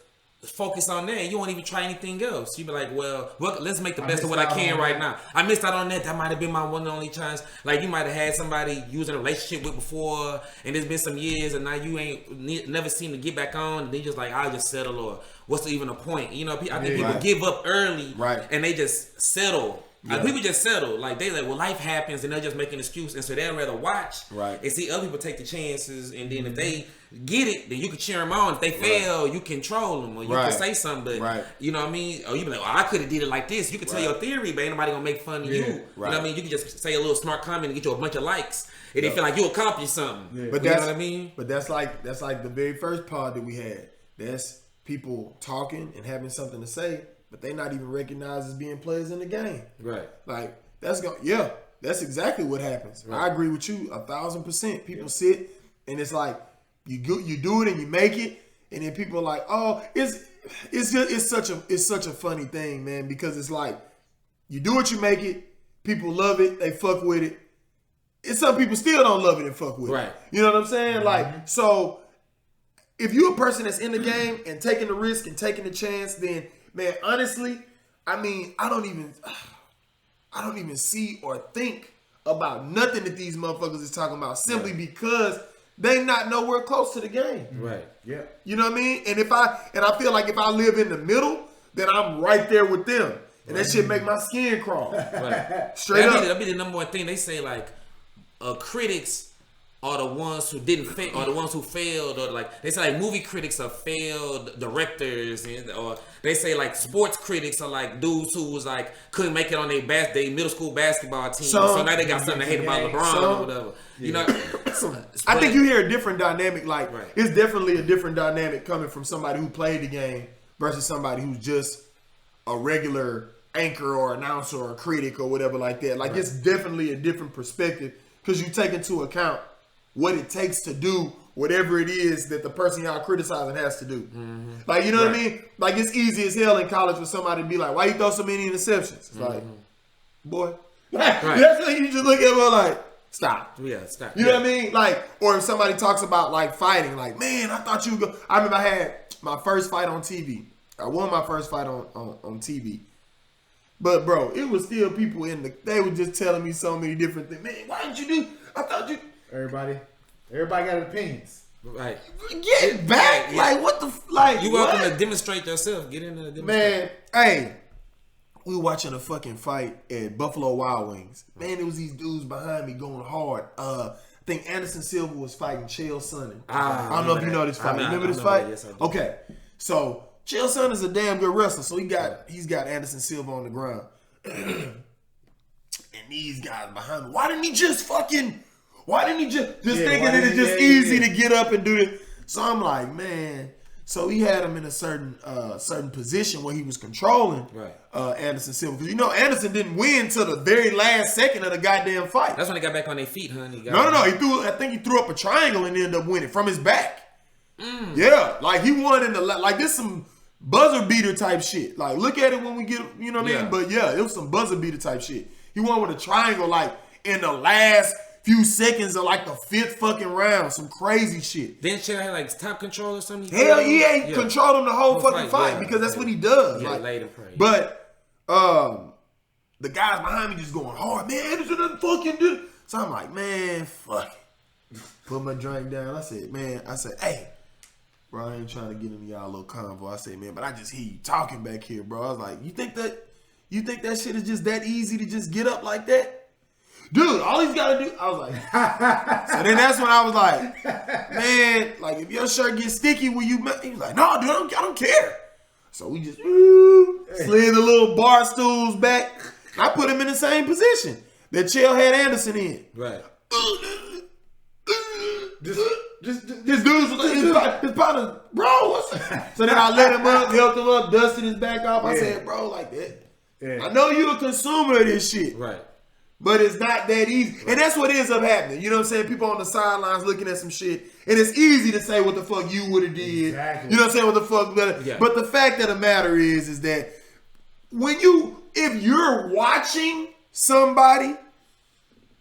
focus on that. You won't even try anything else. You be like, well, let's make the best of what I can right now. I missed out on that. That might have been my one and only chance. Like you might have had somebody you was in a relationship with before, and it's been some years, and now you ain't never seen to get back on. And they just like, I'll just settle, or what's even a point? You know, I think people give up early, and they just settle. Yeah. People just settle. Like they like, well, life happens, and they'll just make an excuse, and so they'd rather watch and see other people take the chances, and then if they get it, then you can cheer them on. If they fail, you can troll them, or you can say something. But you know what I mean? Or you be like, oh, I could have did it like this. You can tell your theory, but ain't nobody gonna make fun of you. You know what I mean? You can just say a little smart comment and get you a bunch of likes, and they feel like you accomplished something. Yeah. But you know what I mean? But that's like the very first pod that we had. That's people talking and having something to say, but they not even recognized as being players in the game. Right. Like that's exactly what happens. Right. I agree with you 1,000%. People sit and it's like you do it and you make it, and then people are like, oh, it's such a funny thing, man, because it's like you do it, you make it, people love it, they fuck with it. And some people still don't love it and fuck with it. You know what I'm saying? Like, so if you're a person that's in the game and taking the risk and taking the chance, then man, honestly, I mean, I don't even see or think about nothing that these motherfuckers is talking about simply because they not nowhere close to the game. Right. Yeah. You know what I mean? And I feel like if I live in the middle, then I'm right there with them. And that shit make my skin crawl. Right. Straight up. That'd be the number one thing. They say like critics are the ones who didn't fail, or the ones who failed, or like they say like movie critics are failed directors, or they say like sports critics are like dudes who was like couldn't make it on their middle school basketball team, so now they got something to hate about LeBron or whatever. You know, I think you hear a different dynamic. Like it's definitely a different dynamic coming from somebody who played the game versus somebody who's just a regular anchor or announcer or critic or whatever like that. Like it's definitely a different perspective because you take into account what it takes to do whatever it is that the person y'all criticizing has to do. Mm-hmm. Like, you know what I mean? Like, it's easy as hell in college for somebody to be like, why you throw so many interceptions? It's like, boy. That's what you just look at me like, stop. Yeah, stop. You know what I mean? Like, or if somebody talks about, like, fighting, like, man, I thought you would go. I remember I had my first fight on TV. I won my first fight on TV. But, bro, it was still people they were just telling me so many different things. Man, why didn't you do? I thought you... Everybody got opinions. Right. Get back. Yeah. Like, what the... Like, you welcome to demonstrate yourself. Get in there and demonstrate. Man, hey. We were watching a fucking fight at Buffalo Wild Wings. Man, there was these dudes behind me going hard. think Anderson Silva was fighting Chael Sonnen. I don't know if you know this fight. Remember this fight? Yes, I do. Okay. So Chael Sonnen is a damn good wrestler. So he's got Anderson Silva on the ground. And these guys behind him. Why didn't he just thinking that it's just easy to get up and do this. So I'm like, man. So he had him in a certain position where he was controlling Anderson Silva. Because Anderson didn't win till the very last second of the goddamn fight. That's when they got back on their feet, honey. No. I think he threw up a triangle and ended up winning from his back. Yeah, like he won in the like this some buzzer beater type shit. Like look at it when we get, you know what I mean? But yeah, it was some buzzer beater type shit. He won with a triangle like in the last few seconds of like the 5th fucking round. Some crazy shit. Then Chael had like top control or something? Hell yeah, he controlled him the whole fucking fight because that's what he does. Yeah, like, laid him crazy. But the guys behind me just going hard. Man, Anderson doesn't fucking do it. So I'm like, man, fuck it. Put my drink down. I said, hey, bro, I ain't trying to get into y'all little convo. I said, man, but I just hear you talking back here, bro. I was like, you think that shit is just that easy to just get up like that? Dude, all he's got to do, I was like, so then that's when I was like, man, like if your shirt gets sticky, will you, he was like, no, dude, I don't care. So we just slid the little bar stools back. I put him in the same position that Chael had Anderson in. Right. This dude's his partner, bro, what's that? So then I let him up, helped him up, dusted his back off. I said, bro, like that. Yeah. I know you're a consumer of this shit. Right. But it's not that easy. And that's what ends up happening. You know what I'm saying? People on the sidelines looking at some shit. And it's easy to say what the fuck you would have did. Exactly. You know what I'm saying? What the fuck. Yeah. But the fact of the matter is that if you're watching somebody,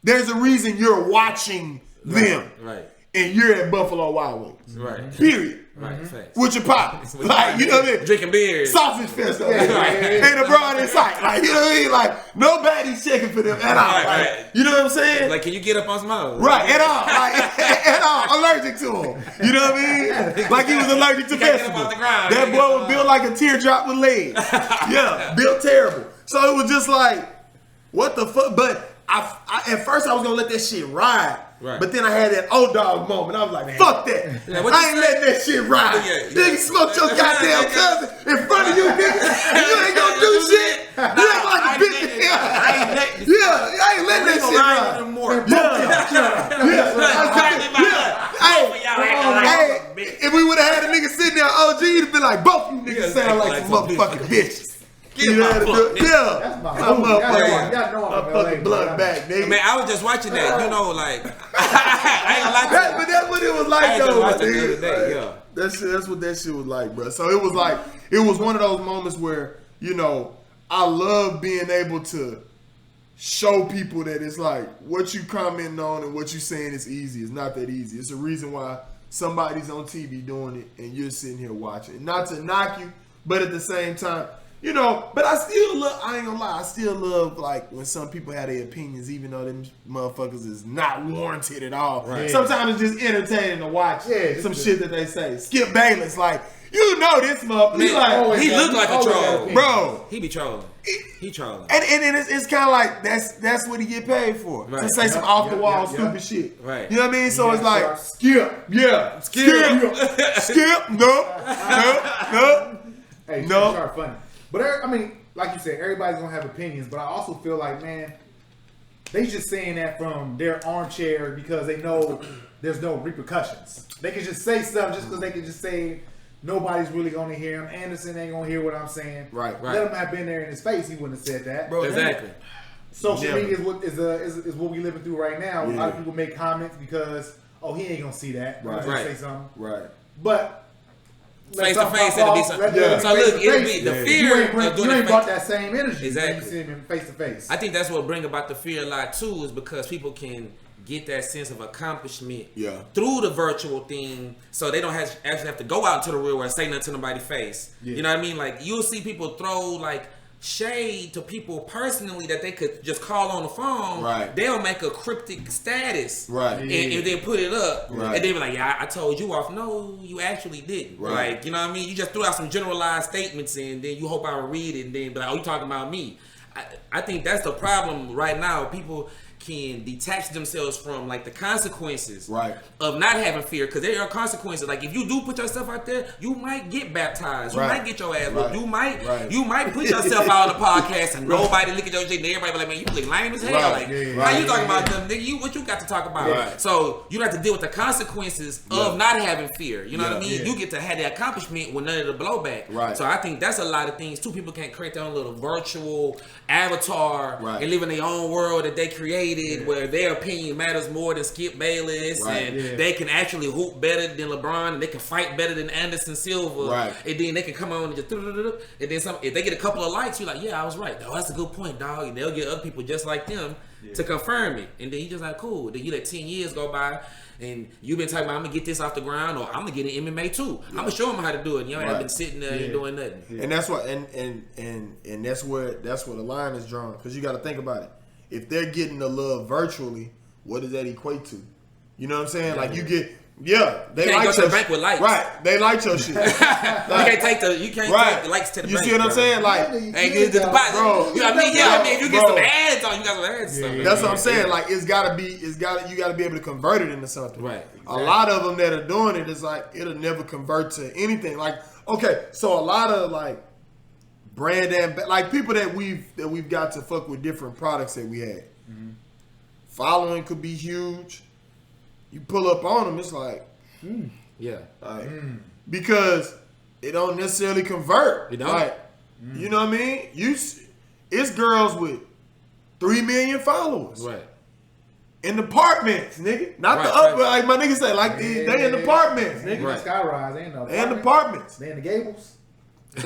there's a reason you're watching them. Right. And you're at Buffalo Wild Wings. Right. Period. Right. Facts. With your partners. Like, you know what I mean? Drinking beers. Sausage fest. Ain't a broad in sight. Like, you know what I mean? Like, nobody's checking for them at all. Right. You know what I'm saying? Like, can you get up on some hoes? Right, at all. Like, at all. Allergic to him. You know what I mean? Like he was allergic to vegetables. That boy was built like a teardrop with legs. Yeah, built terrible. So it was just like, what the fuck? But I at first I was going to let that shit ride. Right. But then I had that old dog moment. I was like, fuck that. Yeah, I ain't letting that shit ride. Nigga smoked your goddamn cousin in front of you, nigga. And you ain't gonna do shit. You act like a bitch. I ain't letting that shit ride. Hey, if we would have had a nigga sitting there OG, you'd have been like, both you niggas sound like some motherfucking bitches. You know what That's my fucking blood back, nigga. Man, I was just watching that, you know, like I ain't gonna lie to you. But that's what it was like, though. The other day, yeah. That's what that shit was like, bro. So it was one of those moments where, you know, I love being able to show people that it's like what you commenting on and what you saying is easy. It's not that easy. It's a reason why somebody's on TV doing it and you're sitting here watching. Not to knock you, but at the same time, you know, but I ain't gonna lie, I still love like when some people have their opinions, even though them motherfuckers is not warranted at all. Right. Sometimes it's just entertaining to watch some shit that they say. Skip Bayless, like, you know this motherfucker. He look like a troll. Bro. He be trolling. He trolling. And it's kind of like that's what he get paid for. Right. To say some off the wall stupid shit. Right. You know what I mean? So it's like skip. Yeah. Skip. No. Hey, no. Funny. But I mean, like you said, everybody's gonna have opinions. But I also feel like, man, they just saying that from their armchair because they know there's no repercussions. They can just say stuff just because they can just say nobody's really gonna hear him. Anderson ain't gonna hear what I'm saying. Right. Let him have been there in his face. He wouldn't have said that. Bro, exactly. Social media is what we living through right now. Yeah. A lot of people make comments because he ain't gonna see that. Right. Say something. Right. But face to face, it'll be something. So look, it'll be the fear of doing you ain't brought that same energy. Exactly. You see him face to face. I think that's what bring about the fear a lot too, is because people can get that sense of accomplishment through the virtual thing, so they don't actually have to go out into the real world and say nothing to nobody's face. Yeah. You know what I mean? Like you'll see people throw like shade to people personally that they could just call on the phone. Right. They'll make a cryptic status. Right. And they put it up. Right. And they be like, yeah, I told you off. No, you actually didn't. Right. Like, you know what I mean? You just threw out some generalized statements and then you hope I would read it and then be like, oh, you talking about me. I think that's the problem right now. People can detach themselves from like the consequences Right. of not having fear, because there are consequences. Like if you do put yourself out there, you might get baptized, you Right. might get your ass whooped, Right. you might put yourself out on the podcast and nobody look at your shit and everybody be like, man, you look lame as hell. Right. Like Yeah. how you talking about them, nigga? What you got to talk about? Right. So you have to deal with the consequences of not having fear. You know what I mean? Yeah. You get to have the accomplishment with none of the blowback. Right. So I think that's a lot of things too. People can't create their own little virtual avatar and live in their own world that they created, where their opinion matters more than Skip Bayless, and they can actually hoop better than LeBron, and they can fight better than Anderson Silva, and then they can come on and just and then some. If they get a couple of likes, you're like, yeah, I was right. Oh, that's a good point, dog. And they'll get other people just like them to confirm it, and then you just like, cool. Then you let 10 years go by. And you've been talking about, I'm gonna get this off the ground, or I'm gonna get an MMA too. I'm gonna show them how to do it. You ain't been sitting there and doing nothing. And that's what, and that's where the line is drawn, because you got to think about it. If they're getting the love virtually, what does that equate to? You know what I'm saying? Like you get, they you can't like go to the bank with likes. right? They like your shit. You can't take the likes to the You bank. see what I'm saying? Like, Hey, get the deposit, Bro. You know what I mean? Yeah, I mean, if you get Bro. some ads on, you got some ads. that's what I'm saying. Like, you got to be able to convert it into something. Right. A lot of them that are doing it is like, it'll never convert to anything. Like, okay, so a lot of like brand like people that we've got to fuck with different products that we had. Following could be huge. You pull up on them, it's like, because it don't necessarily convert. It don't? Like, you know what I mean? It's girls with 3 million followers. Right. In apartments, nigga. Not the Right, upper, right. like my niggas say, like they in apartments, They nigga. in the skyrise. They in the They in apartments. apartments. They in the gables. They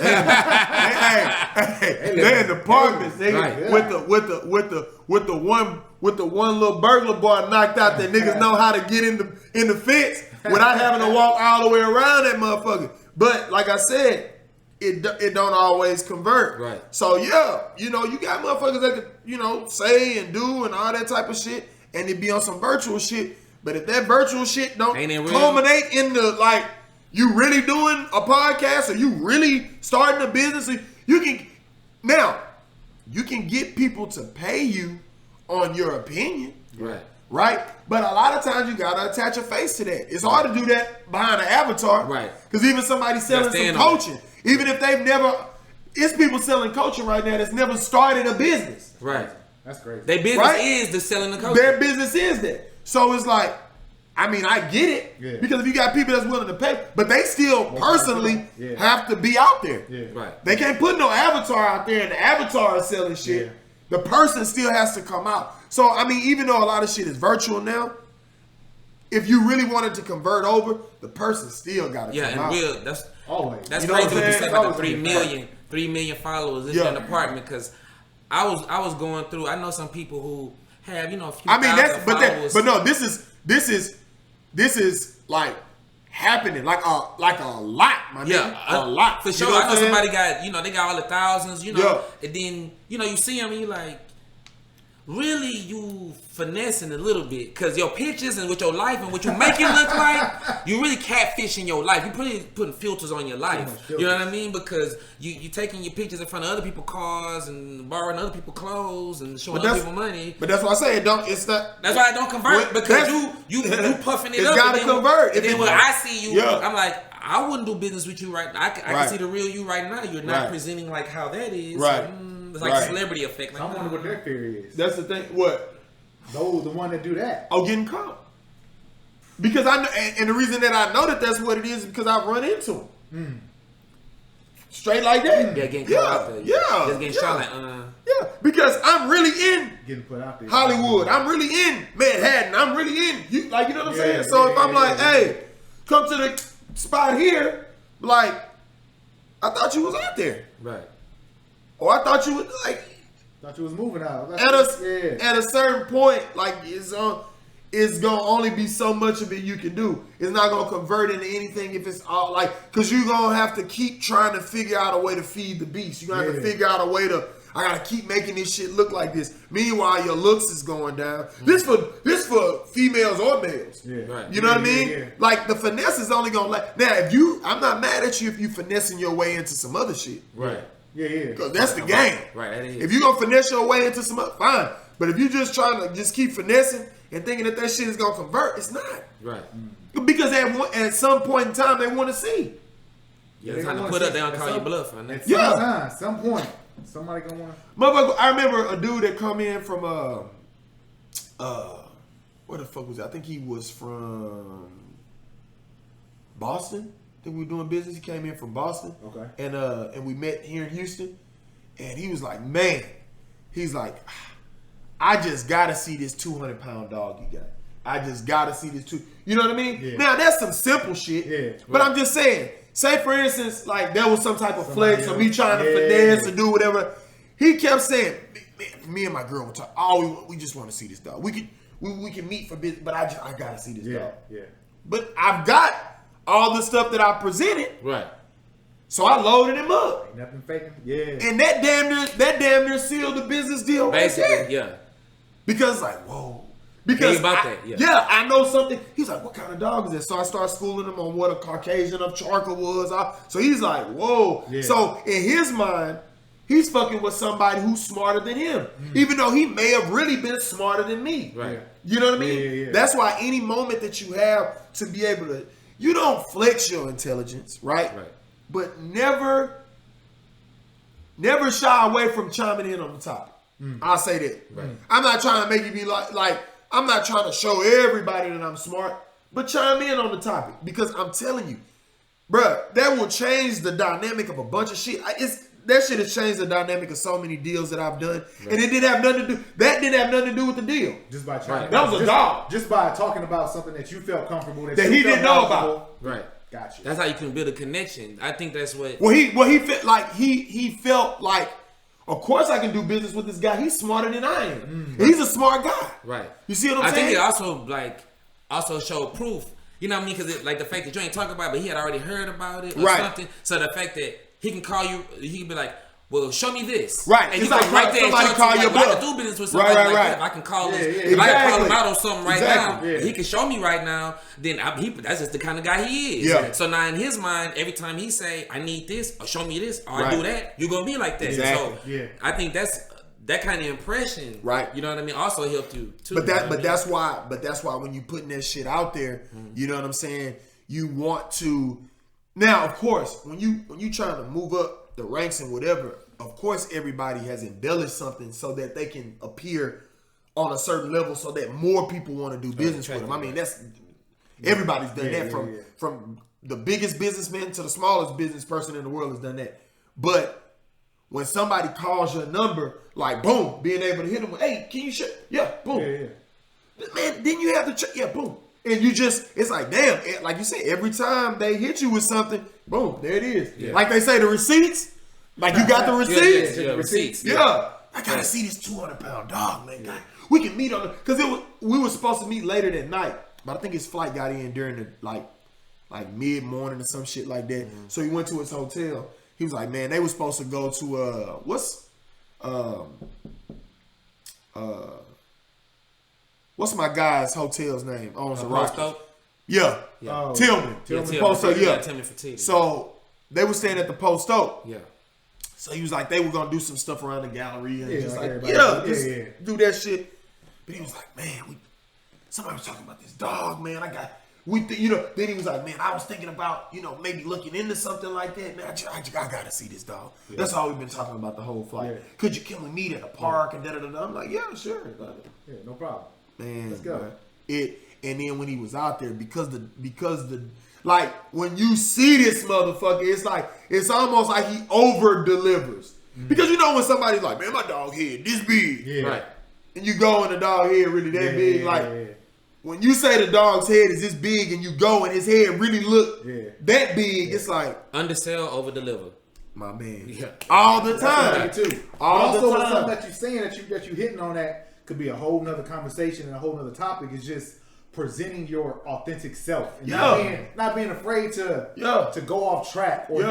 in apartments, nigga. Right. With the one little burglar boy knocked out that niggas know how to get in the fence without having to walk all the way around that motherfucker. But like I said, it don't always convert. Right. So yeah, you got motherfuckers that could, say and do and all that type of shit, and it be on some virtual shit. But if that virtual shit don't Ain't it real? culminate in the like, you really doing a podcast or you really starting a business, you can get people to pay you on your opinion. Right. Right? But a lot of times you gotta attach a face to that. It's hard to do that behind an avatar. Right. Because even somebody selling some coaching, even if they've never, it's people selling coaching right now that's never started a business. Right. That's crazy. Their business is the selling the coach. Their business is that. So it's like, I mean, I get it. Yeah. Because if you got people that's willing to pay, but they still personally have to be out there. Yeah. Right. They can't put no avatar out there and the avatar is selling shit. Yeah. The person still has to come out. So, I mean, even though a lot of shit is virtual now, if you really wanted to convert over, the person still got to come out. That's Always. That's You know crazy what what I'm you saying? said about the Always 3 million followers in an apartment, because I was going through, I know some people who have, a few thousand followers. But no, this is like happening like a lot, my nigga. A lot. For sure. You know I know what I'm somebody got, they got all the thousands, Yeah. and then, you see them and you like, really you finessing a little bit, because your pictures and with your life and what you make it look like, you really catfishing your life. You putting filters on your life. You know what I mean? Because you taking your pictures in front of other people's cars and borrowing other people's clothes and showing other people money. But that's why I say it's not. That's why I don't convert, because you puffing it it's up. It's gotta convert. And then when I see you, I'm like, I wouldn't do business with you right now. I can see the real you right now. You're not presenting like how that is. Right. It's like celebrity effect. Like, I wonder what their theory is. That's the thing. What? Those the one that do that. Oh, getting caught. Because I know, and the reason that I know that that's what it is because I've run into them. Straight like that. Yeah, getting caught out there. Just getting shot like, Yeah, because I'm really in Getting put out there. Hollywood. I'm really in Manhattan. I'm really in, you know what I'm saying? So if I'm like, hey, come to the spot here, like, I thought you was out there. right. Or I thought you was like, Thought you was moving out. at a certain point, like it's gonna only be so much of it you can do. It's not gonna convert into anything if it's all like, cause you're gonna have to keep trying to figure out a way to feed the beast. You're gonna have to figure out a way to, I gotta keep making this shit look like this. Meanwhile, your looks is going down. This for females or males. Yeah. Right. You know what I mean? Yeah. Like the finesse is only gonna now I'm not mad at you if you finessing your way into some other shit. Right. Yeah. Cause that's the game. Right. That is. If you gonna finesse your way into some fine. But if you just trying to just keep finessing and thinking that shit is gonna convert, it's not. Right. Because at some point in time they want to see. Yeah, it's time to put up. They don't call you bluff. At some point, somebody gonna want. Motherfucker, I remember a dude that come in from where the fuck was it? I think he was from Boston. I think we were doing business. He came in from Boston. Okay. And we met here in Houston. And he was like, man, he's like, I just gotta see this 200-pound dog you got. I just gotta see this too. You know what I mean? Yeah. Now that's some simple shit. Yeah. But I'm just saying, say for instance, like there was some type of flex or me trying to finesse or do whatever. He kept saying, me and my girl were talking, we just want to see this dog. We can meet for business, but I gotta see this dog. Yeah. But I've got all the stuff that I presented. Right. So I loaded him up. Ain't nothing faking. Yeah. And that damn near sealed the business deal. Basically, right there. yeah. Because like, whoa. Because I know something. He's like, what kind of dog is that? So I start schooling him on what a Caucasian of Charker was. So he's like, whoa. Yeah. So in his mind, he's fucking with somebody who's smarter than him. Even though he may have really been smarter than me. Right. You know what I mean? Yeah. That's why any moment that you have to be able to, you don't flex your intelligence, right? Right. But never shy away from chiming in on the topic. I'll say that. Right. I'm not trying to make you be like, I'm not trying to show everybody that I'm smart, but chime in on the topic because I'm telling you, bruh, that will change the dynamic of a bunch of shit. That shit has changed the dynamic of so many deals that I've done, and it didn't have nothing to do. That didn't have nothing to do with the deal. Just by trying. That was a dog. Just by talking about something that you felt comfortable that he didn't know about. Right. Gotcha. That's how you can build a connection. I think that's what. Well, he felt like he felt like, of course I can do business with this guy. He's smarter than I am. He's a smart guy. Right. You see what I'm I saying? think it also showed proof. You know what I mean? Because like the fact that you ain't talking about it, but he had already heard about it or something. So the fact that he can call you, he can be like, well, show me this. Right. And it's you like right there. somebody call your bluff. I can do business with somebody like that. If I can call this. If I can call him out on something right now, he can show me right now. Then that's just the kind of guy he is. Yeah. So now in his mind, every time he say, I need this or show me this or I do that, you're gonna be like that. Exactly. So I think that kind of impression, right? You know what I mean. Also helped you too. But that's why when you putting that shit out there, you know what I'm saying. You want to now, of course, when you trying to move up the ranks and whatever. Of course, everybody has embellished something so that they can appear on a certain level, so that more people want to do business with them. I mean, that's everybody's done that from the biggest businessman to the smallest business person in the world has done that. But when somebody calls your number, like boom, being able to hit them with, hey, can you boom, man, then you have to boom, and you just, it's like damn, like you said, every time they hit you with something, boom, there it is. Like they say, the receipts. Like you got the receipts? Receipts. Yeah. I gotta see this 200-pound dog, man. God, we can meet on because we were supposed to meet later that night, but I think his flight got in during the like mid-morning or some shit like that. So he went to his hotel. He was like, man, they were supposed to go to what's my guy's hotel's name? Owns the Rockets. Yeah. Tillman. Post Oak, Tillman Fertitta. So they were staying at the Post Oak. Yeah. So he was like, they were gonna do some stuff around the gallery and just like do that shit. But he was like, man, somebody was talking about this dog, man. Then he was like, man, I was thinking about, maybe looking into something like that. Man, I gotta see this dog. Yeah. That's all we've been talking about the whole flight. Yeah. Could you meet at a park and da-da-da-da? I'm like, yeah, sure. Yeah, no problem. Man, let's go. And then when he was out there, because like when you see this motherfucker, it's almost like he over delivers. Because when somebody's like, man, my dog head this big, right? And you go and the dog head really that big, when you say the dog's head is this big and you go and his head really look that big, it's like undersell, over deliver. My man, all the time too. All the time. Something that you're saying that you hitting on that could be a whole nother conversation and a whole nother topic. Is just presenting your authentic self and not being afraid to go off track or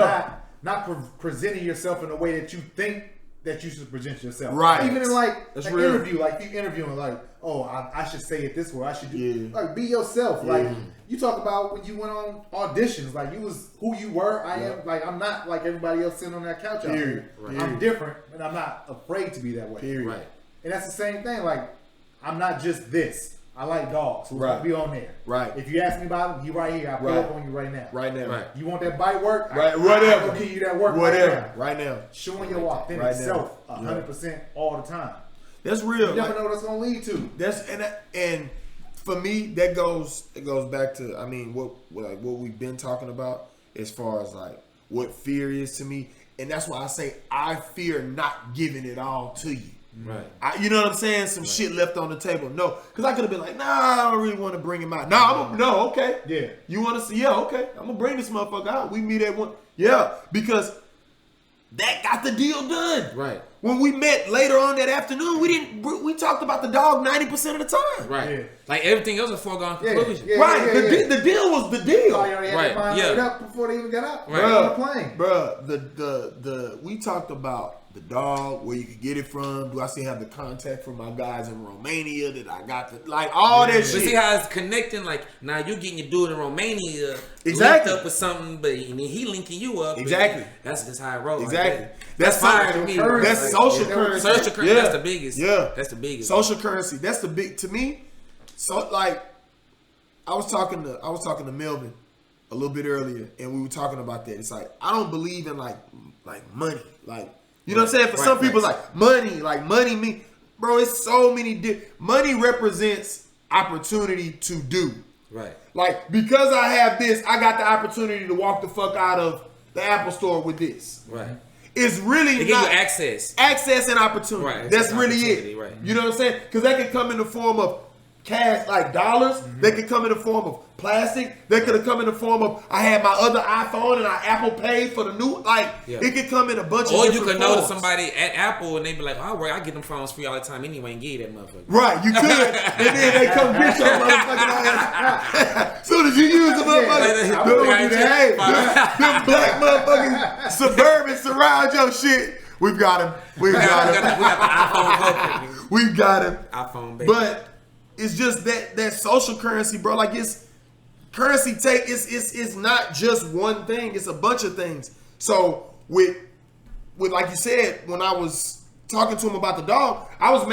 not presenting yourself in a way that you think that you should present yourself. Right. Even in like an interview, like you interviewing like, oh, I should say it this way. I should do like be yourself. Like you talk about when you went on auditions, like you was who you were. I am like I'm not like everybody else sitting on that couch out here. Right. I'm different and I'm not afraid to be that way. Right. And that's the same thing. Like, I'm not just this. I like dogs. So Right. be on there. Right. If you ask me about him, he right here. I'll pull up on you right now. Right now. Right. You want that bite work? Right. Whatever. I'll give you that work Whatever. right now. Right now. Showing your authentic Right now. self 100% all the time. That's real. You never know what it's gonna lead to. That's and for me that goes back to what we've been talking about as far as like what fear is to me, and that's why I say I fear not giving it all to you. Right. You know what I'm saying? Some shit left on the table. No, because I could have been like, nah, I don't really want to bring him out. No, okay. Yeah. You want to see? Yeah, okay. I'm gonna bring this motherfucker out. We meet at one. Yeah, because that got the deal done. Right. When we met later on that afternoon, we talked about the dog 90% of the time. Right. Yeah. Like everything else is foregone conclusion. Yeah. Right. The deal was the deal. Oh, you already had Right. their mind Yeah. made up before they even got out. Right. On the plane. Bruh, we talked about the dog, where you could get it from. Do I still have the contact from my guys in Romania that I got all that But shit. see how it's connecting? Like, now you getting your dude in Romania Exactly. linked up with something, but and then he linking you up. Exactly. That's just how it rolls. Exactly. Like that's fire to me. currency. That's social currency. Social currency. Yeah. That's the biggest. Yeah. That's the biggest. Social currency. That's the big to me. So like, I was talking to Melvin a little bit earlier, and we were talking about that. It's like I don't believe in like money. Like, you know what I'm saying? For some people, it's like money mean, bro. It's so many. Money represents opportunity to do. Right. Like, because I have this, I got the opportunity to walk the fuck out of the Apple store with this. Right. It's really They give not you access. access and opportunity. Right. That's It's really opportunity, it. right. You know what I'm saying? Because that can come in the form of cash, like dollars. They could come in the form of plastic. They could have come in the form of I had my other iPhone and I Apple Pay for the new. Like, it could come in a bunch of Or you different could know forms. somebody at Apple and they be like, "Oh, I get them phones free all the time anyway," and give you that motherfucker. Right, you could, and then they come get your motherfucking ass. Soon as you use the motherfucker, them black motherfucking Suburban surround your shit. We've got him. We got the iPhone broken. We've got him. iPhone baby. But it's just that social currency, bro. Like, it's currency it's not just one thing. It's a bunch of things. So with like you said, when I was talking to him about the dog, I was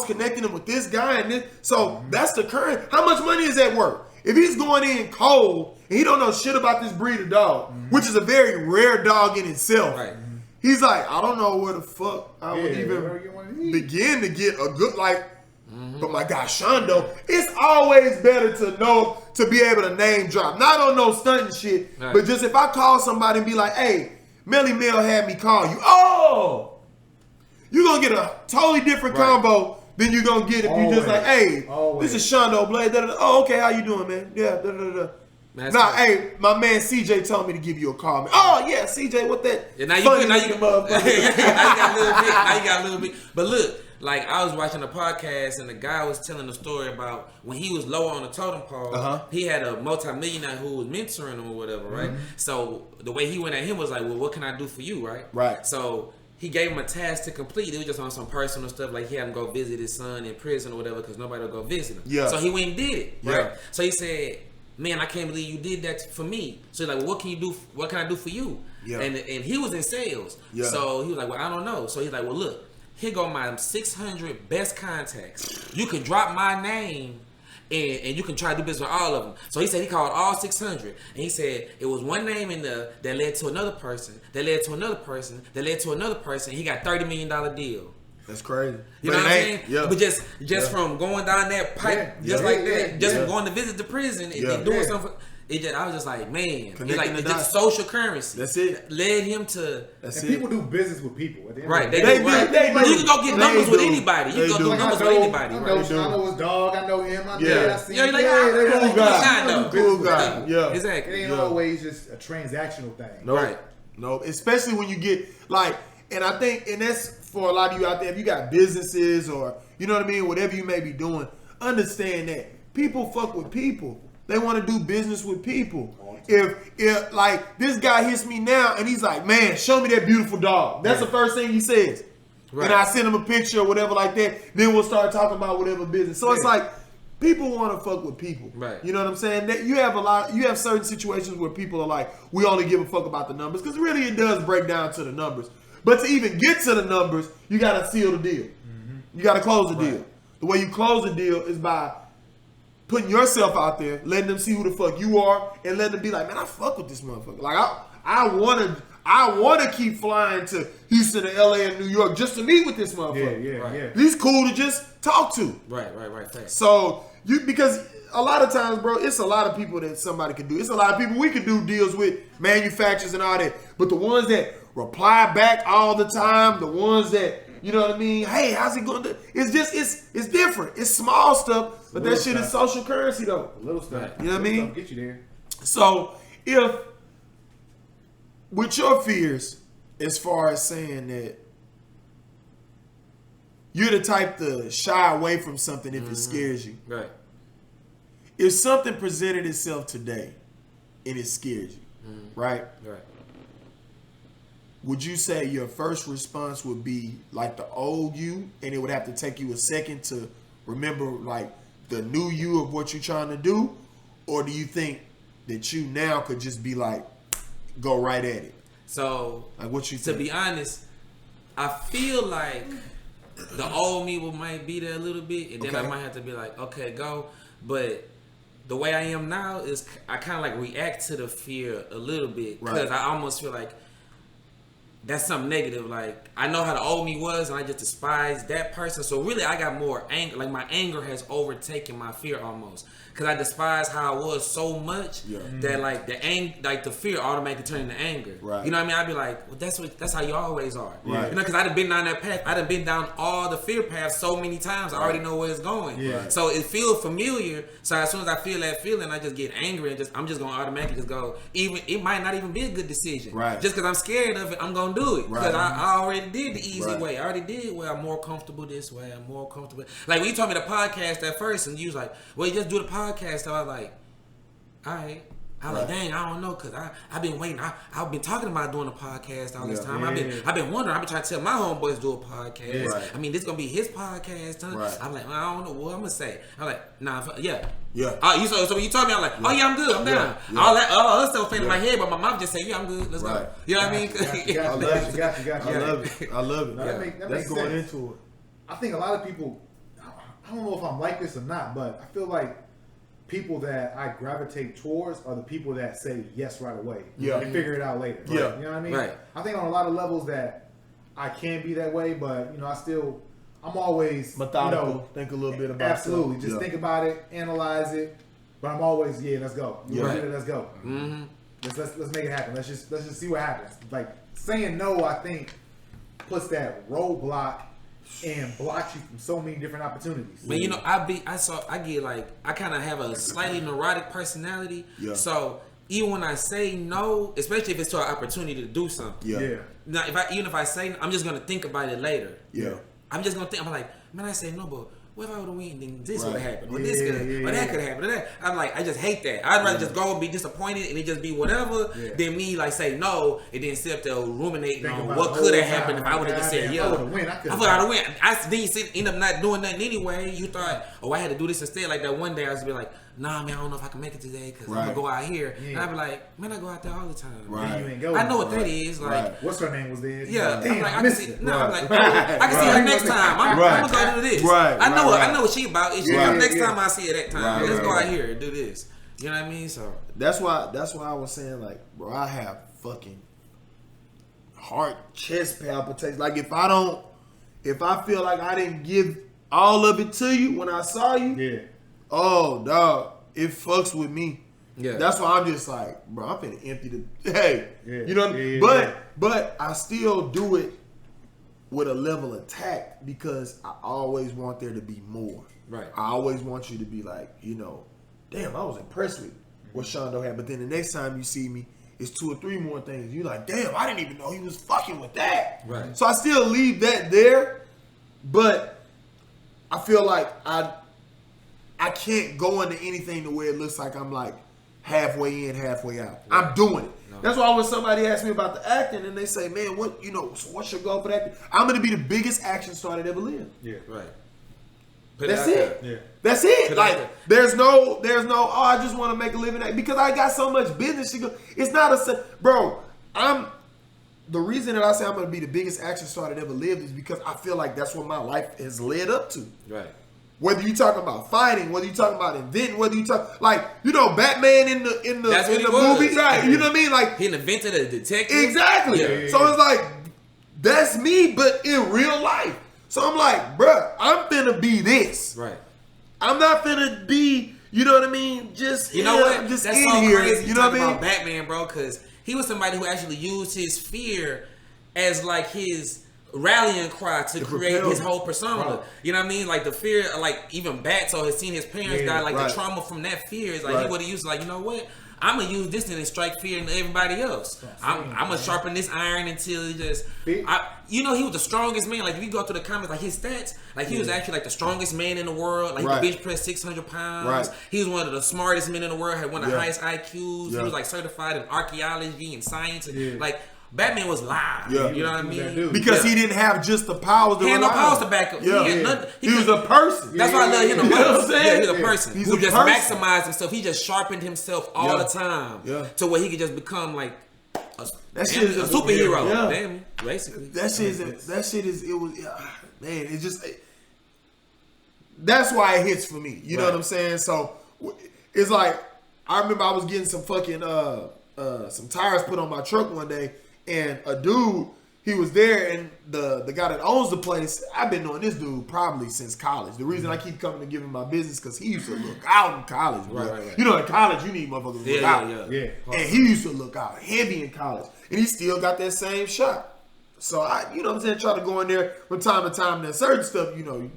connecting him with this guy and this. So that's the current. How much money is that worth? If he's going in cold and he don't know shit about this breed of dog, which is a very rare dog in itself. Right. He's like, I don't know where the fuck I would even begin to get a good But my guy Shondo, it's always better to know, to be able to name drop. Not on no stunting shit, but just if I call somebody and be like, hey, Melly Mel had me call you. Oh! You're going to get a totally different combo than you're going to get if you just like, hey, this is Shondo Blade. Oh, okay, how you doing, man? Yeah, hey, my man CJ told me to give you a call, man. Oh, yeah, CJ, what that? Yeah, now you got a little bit. But look, like, I was watching a podcast and the guy was telling a story about when he was lower on the totem pole, he had a multimillionaire who was mentoring him or whatever, right? So the way he went at him was like, well, what can I do for you, right? Right. So he gave him a task to complete. It was just on some personal stuff, like he had him go visit his son in prison or whatever because nobody would go visit him. Yeah. So he went and did it, right? So he said, man, I can't believe you did that for me. So he's like, well, what can you do? What can I do for you? Yeah. And he was in sales. Yeah. So he was like, well, I don't know. So he's like, well, look, here go my 600 best contacts. You can drop my name and you can try to do business with all of them. So he said he called all 600. And he said it was one name in there that led to another person, that led to another person, that led to another person. He got $30 million deal. That's crazy. You know what I'm saying? Yeah. But just from going down that pipe, like that, from going to visit the prison and doing something. I was just like, man, it's just social currency. That's it. Led him to. That's it. People do business with people. At the end right. They do. You can go get numbers with anybody. You can go do numbers with anybody. I know his dog. I know him. I see. Yeah, like, cool guy. Yeah, exactly. It ain't always just a transactional thing. No, right. No, especially when you get and I think, and that's for a lot of you out there, if you got businesses or, you know what I mean, whatever you may be doing, understand that people fuck with people. They want to do business with people. If like this guy hits me now and he's like, man, show me that beautiful dog. That's the first thing he says. Right. And I send him a picture or whatever like that. Then we'll start talking about whatever business. So it's like people want to fuck with people. Right. You know what I'm saying? That you have certain situations where people are like, we only give a fuck about the numbers, because really it does break down to the numbers. But to even get to the numbers, you got to seal the deal. You got to close the deal. The way you close the deal is by putting yourself out there, letting them see who the fuck you are, and letting them be like, man, I fuck with this motherfucker. Like I want to keep flying to Houston and LA and New York just to meet with this motherfucker. Yeah. He's cool to just talk to. Right. Thanks. So because a lot of times, bro, it's a lot of people that somebody can do. It's a lot of people we can do deals with, manufacturers and all that. But the ones that reply back all the time, the ones that, you know what I mean? Hey, how's it going? It's just, it's different. It's small stuff, but that shit is social currency though. Little stuff. You know what I mean? Get you there. So if, with your fears, as far as saying that you're the type to shy away from something if it scares you. Right. If something presented itself today and it scares you, right? Right. Would you say your first response would be like the old you, and it would have to take you a second to remember like the new you of what you're trying to do? Or do you think that you now could just be like, go right at it? So, like what you to think? be honest, I feel like the old me might be there a little bit, and then I might have to be like, okay, go. But the way I am now is I kind of like react to the fear a little bit because I almost feel like that's something negative. Like I know how the old me was, and I just despise that person. So really, I got more anger. Like my anger has overtaken my fear almost, because I despise how I was so much that like the fear automatically turned into anger. Right. You know what I mean? I'd be like, well, that's how you always are. Right. You know, because I done been down that path. I done been down all the fear paths so many times. I already know where it's going. Yeah. So it feels familiar. So as soon as I feel that feeling, I just get angry and I'm just gonna automatically just go. Even it might not even be a good decision. Right. Just because I'm scared of it, I'm gonna do it. Because Right. I already did the easy way. I already did where I'm more comfortable this way. I'm more comfortable. Like when you told me the podcast at first, and you was like, "Well, you just do the podcast." So I was like, "All right." I was like, dang, I don't know, cause I've been waiting. I've been talking about doing a podcast all this time. I've been wondering. I've been trying to tell my homeboys to do a podcast. Right. I mean, this gonna be his podcast. Huh? Right. I'm like, well, I don't know what I'm gonna say. I'm like, nah, yeah. Yeah. So when you told me, I'm like, oh yeah, I'm good. I'm down. Yeah. All that other stuff in my head, but my mom just said, yeah, I'm good. Let's go. You know what I mean? Got you. I love it. I love it. No, that That's makes going sense. into it. I think a lot of people, I don't know if I'm like this or not, but I feel like people that I gravitate towards are the people that say yes right away. Yeah. And figure it out later. Yeah. You know what I mean? Right. I think on a lot of levels that I can be that way, but I'm always Methodical. Think a little bit about absolutely. stuff. Just think about it, analyze it. But I'm always, let's go. Let's go. Mm-hmm. Let's make it happen. Let's just see what happens. Like saying no, I think puts that roadblock and blocks you from so many different opportunities. Man, you know, I kind of have a slightly neurotic personality. Yeah. So even when I say no, especially if it's to an opportunity to do something. Yeah. Now, if I say no, I'm just gonna think about it later. Yeah. I'm just gonna think. I'm like, man, I say no, but what if I would have won? Then this would have happened, or Yeah, this could, yeah, or that could happen, or that. I'm like, I just hate that. I'd rather just go and be disappointed and it just be whatever than me like say no and then sit up there ruminating Think on about what the could have whole happened if I would have just said time. yeah. I would've win. I thought I'd have win. Then you end up not doing nothing anyway. You thought, oh, I had to do this instead. Like that one day I was be like, nah, man, I don't know if I can make it today because I'm gonna go out here. And I'd be like, man, I go out there all the time. Right. You ain't go. I know what that is. Like, what's her name was there? yeah, Damn, I'm like, I I missed can see. it. No, I'm like, Right. I can see her next time. I'm gonna go do this. Right. I know Right. I know what she about. It's Right. next time I see her that time. Right. Let's go Right. out here and do this. You know what I mean? So That's why I was saying, like, bro, I have fucking heart chest palpitations. Like if I feel like I didn't give all of it to you when I saw you, oh dog, it fucks with me. yeah, That's why I'm just like, bro, I'm finna empty you know what I mean? Yeah. But I still do it with a level of tact because I always want there to be more. right. I always want you to be like, damn, I was impressed with what Shondo had. But then the next time you see me, it's 2 or 3 more things. You're like, damn, I didn't even know he was fucking with that. Right. So I still leave that there, but I feel like I can't go into anything to where it looks like I'm like halfway in, halfway out. Right. I'm doing it. No. That's why when somebody asks me about the acting and they say, man, so what's your goal for acting? I'm going to be the biggest action star that ever lived. Yeah. Right. That's it. Yeah. That's it. Put Like it there's no. Oh, I just want to make a living at because I got so much business to go. It's not bro. the reason that I say I'm going to be the biggest action star that ever lived is because I feel like that's what my life has led up to. Right. Whether you talking about fighting, whether you talking about inventing, whether you talk like Batman in the movie, right? You know what I mean? Like he invented a detective. Exactly. Yeah. So it's like that's me, but in real life. So I'm like, bruh, I'm finna be this. Right. I'm not finna be, you know what I mean? Just what? Just that's in so here. crazy. You know what I mean? About Batman, bro, because he was somebody who actually used his fear as like his rallying cry to create his whole persona. Right. You know what I mean? Like the fear, like even Bats or has seen his parents die, like the trauma from that fear is like he would have used like, you know what? I'm gonna use this and strike fear into everybody else. I'm gonna sharpen this iron until he just. he was the strongest man. Like if you go through the comments, like his stats, like he was actually like the strongest man in the world. Like he could bench press 600 pounds. Right. He was one of the smartest men in the world. Had one of the highest IQs. He was like certified in archaeology and science. Like Batman was live. Yeah. You know what I mean? Because he didn't have just the powers to He had no powers to back up. Yeah. He was a person. That's why I love him the most. You know what I'm saying? Yeah, he's a person who just maximized himself. He just sharpened himself all the time to where he could just become like a superhero. Yeah. Damn, basically. That shit is man, it's just that's why it hits for me. You know what I'm saying? So it's like I remember I was getting some fucking some tires put on my truck one day. And a dude, he was there, and the guy that owns the place, I've been knowing this dude probably since college. The reason I keep coming to give him my business because he used to look out in college, bro. Right. You know, in college, you need motherfuckers to look out. Yeah. And he used to look out heavy in college. And he still got that same shot. So, I, you know what I'm saying, try to go in there from time to time. And certain stuff, you know,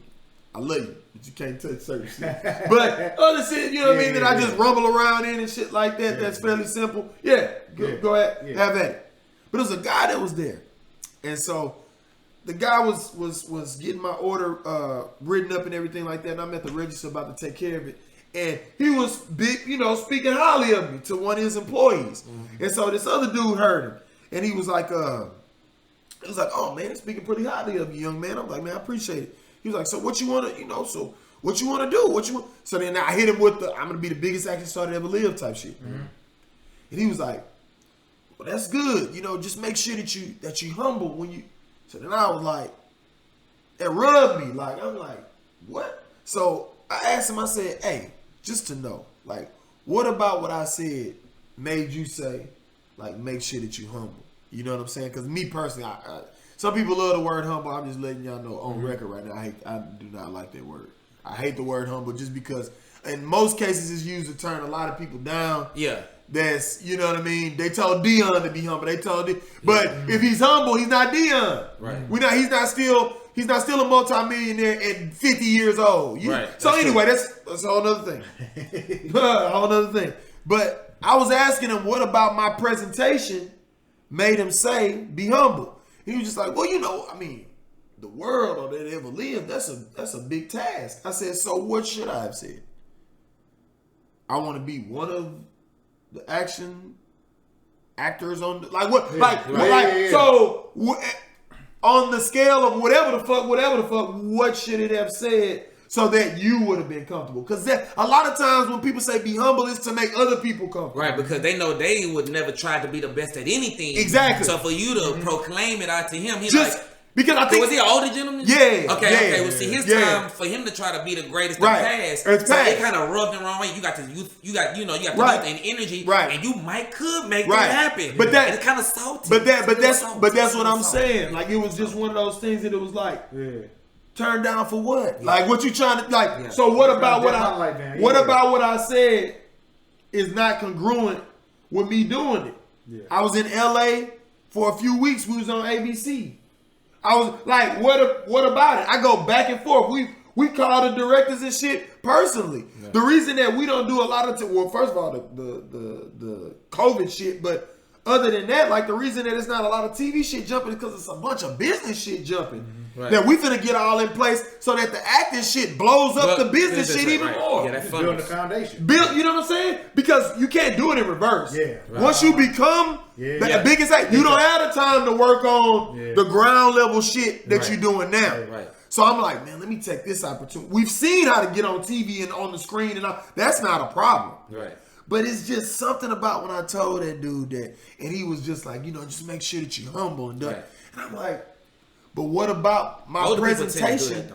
I love you, but you can't touch certain shit. But other shit, you know what I mean, that I just rumble around in and shit like that, that's fairly simple. Go ahead, have at it. But it was a guy that was there. And so the guy was getting my order written up and everything like that. And I'm at the register about to take care of it. And he was big, speaking highly of me to one of his employees. Mm-hmm. And so this other dude heard him. And he was like, oh man, he's speaking pretty highly of you, young man. I'm like, man, I appreciate it. He was like, so what you want to, what you want to do? So then I hit him with I'm going to be the biggest action star that ever lived type shit. Mm-hmm. And he was like, well, that's good. Just make sure that you humble when you. So then I was like, it rubbed me. Like, I'm like, what? So I asked him, I said, hey, just to know, like, what about what I said made you say, like, make sure that you humble? You know what I'm saying? Because me personally, some people love the word humble. I'm just letting y'all know on record right now. I do not like that word. I hate the word humble just because in most cases it's used to turn a lot of people down. Yeah. That's, you know what I mean? They told Dion to be humble. But if he's humble, he's not Dion. Right. He's not still a multimillionaire at 50 years old. Right. So anyway, that's a whole other thing. A whole other thing. But I was asking him, what about my presentation made him say, be humble? He was just like, well, the world or that ever lived, that's a big task. I said, so what should I have said? I want to be one of the action actors on the, like what so on the scale of whatever the fuck what should it have said so that you would have been comfortable? Because a lot of times when people say be humble, it's to make other people comfortable, right? Because they know they would never try to be the best at anything. Exactly. So for you to proclaim it out to him, he's just like, because I think, was he an older gentleman? Yeah. Okay. Well, see, his time for him to try to be the greatest in the past, so it kind of rubbed him wrong way. You got the youth, you got the youth and energy, and you could make that happen. But that it's kind of salty. But that's what I'm saying. Like, it was just one of those things that it was like, turned down for what? Yeah. Like, what you trying to like? Yeah. So what about what I said is not congruent with me doing it? Yeah. I was in LA for a few weeks. We was on ABC. I was like, what about it? I go back and forth. We call the directors and shit personally. Yeah. The reason that we don't do a lot of first of all, the COVID shit, but other than that, like, the reason that it's not a lot of TV shit jumping is because it's a bunch of business shit jumping. Mm-hmm. Right. That we finna get all in place so that the acting shit blows up the business shit even more. Yeah, that's building the foundation. You know what I'm saying? Because you can't do it in reverse. Yeah. Right. Once you become the biggest actor, you don't have the time to work on the ground level shit that you're doing now. Right. So I'm like, man, let me take this opportunity. We've seen how to get on TV and on the screen and all. That's not a problem. Right. But it's just something about when I told that dude that, and he was just like, just make sure that you're humble and done. Right. And I'm like, but what about my presentation?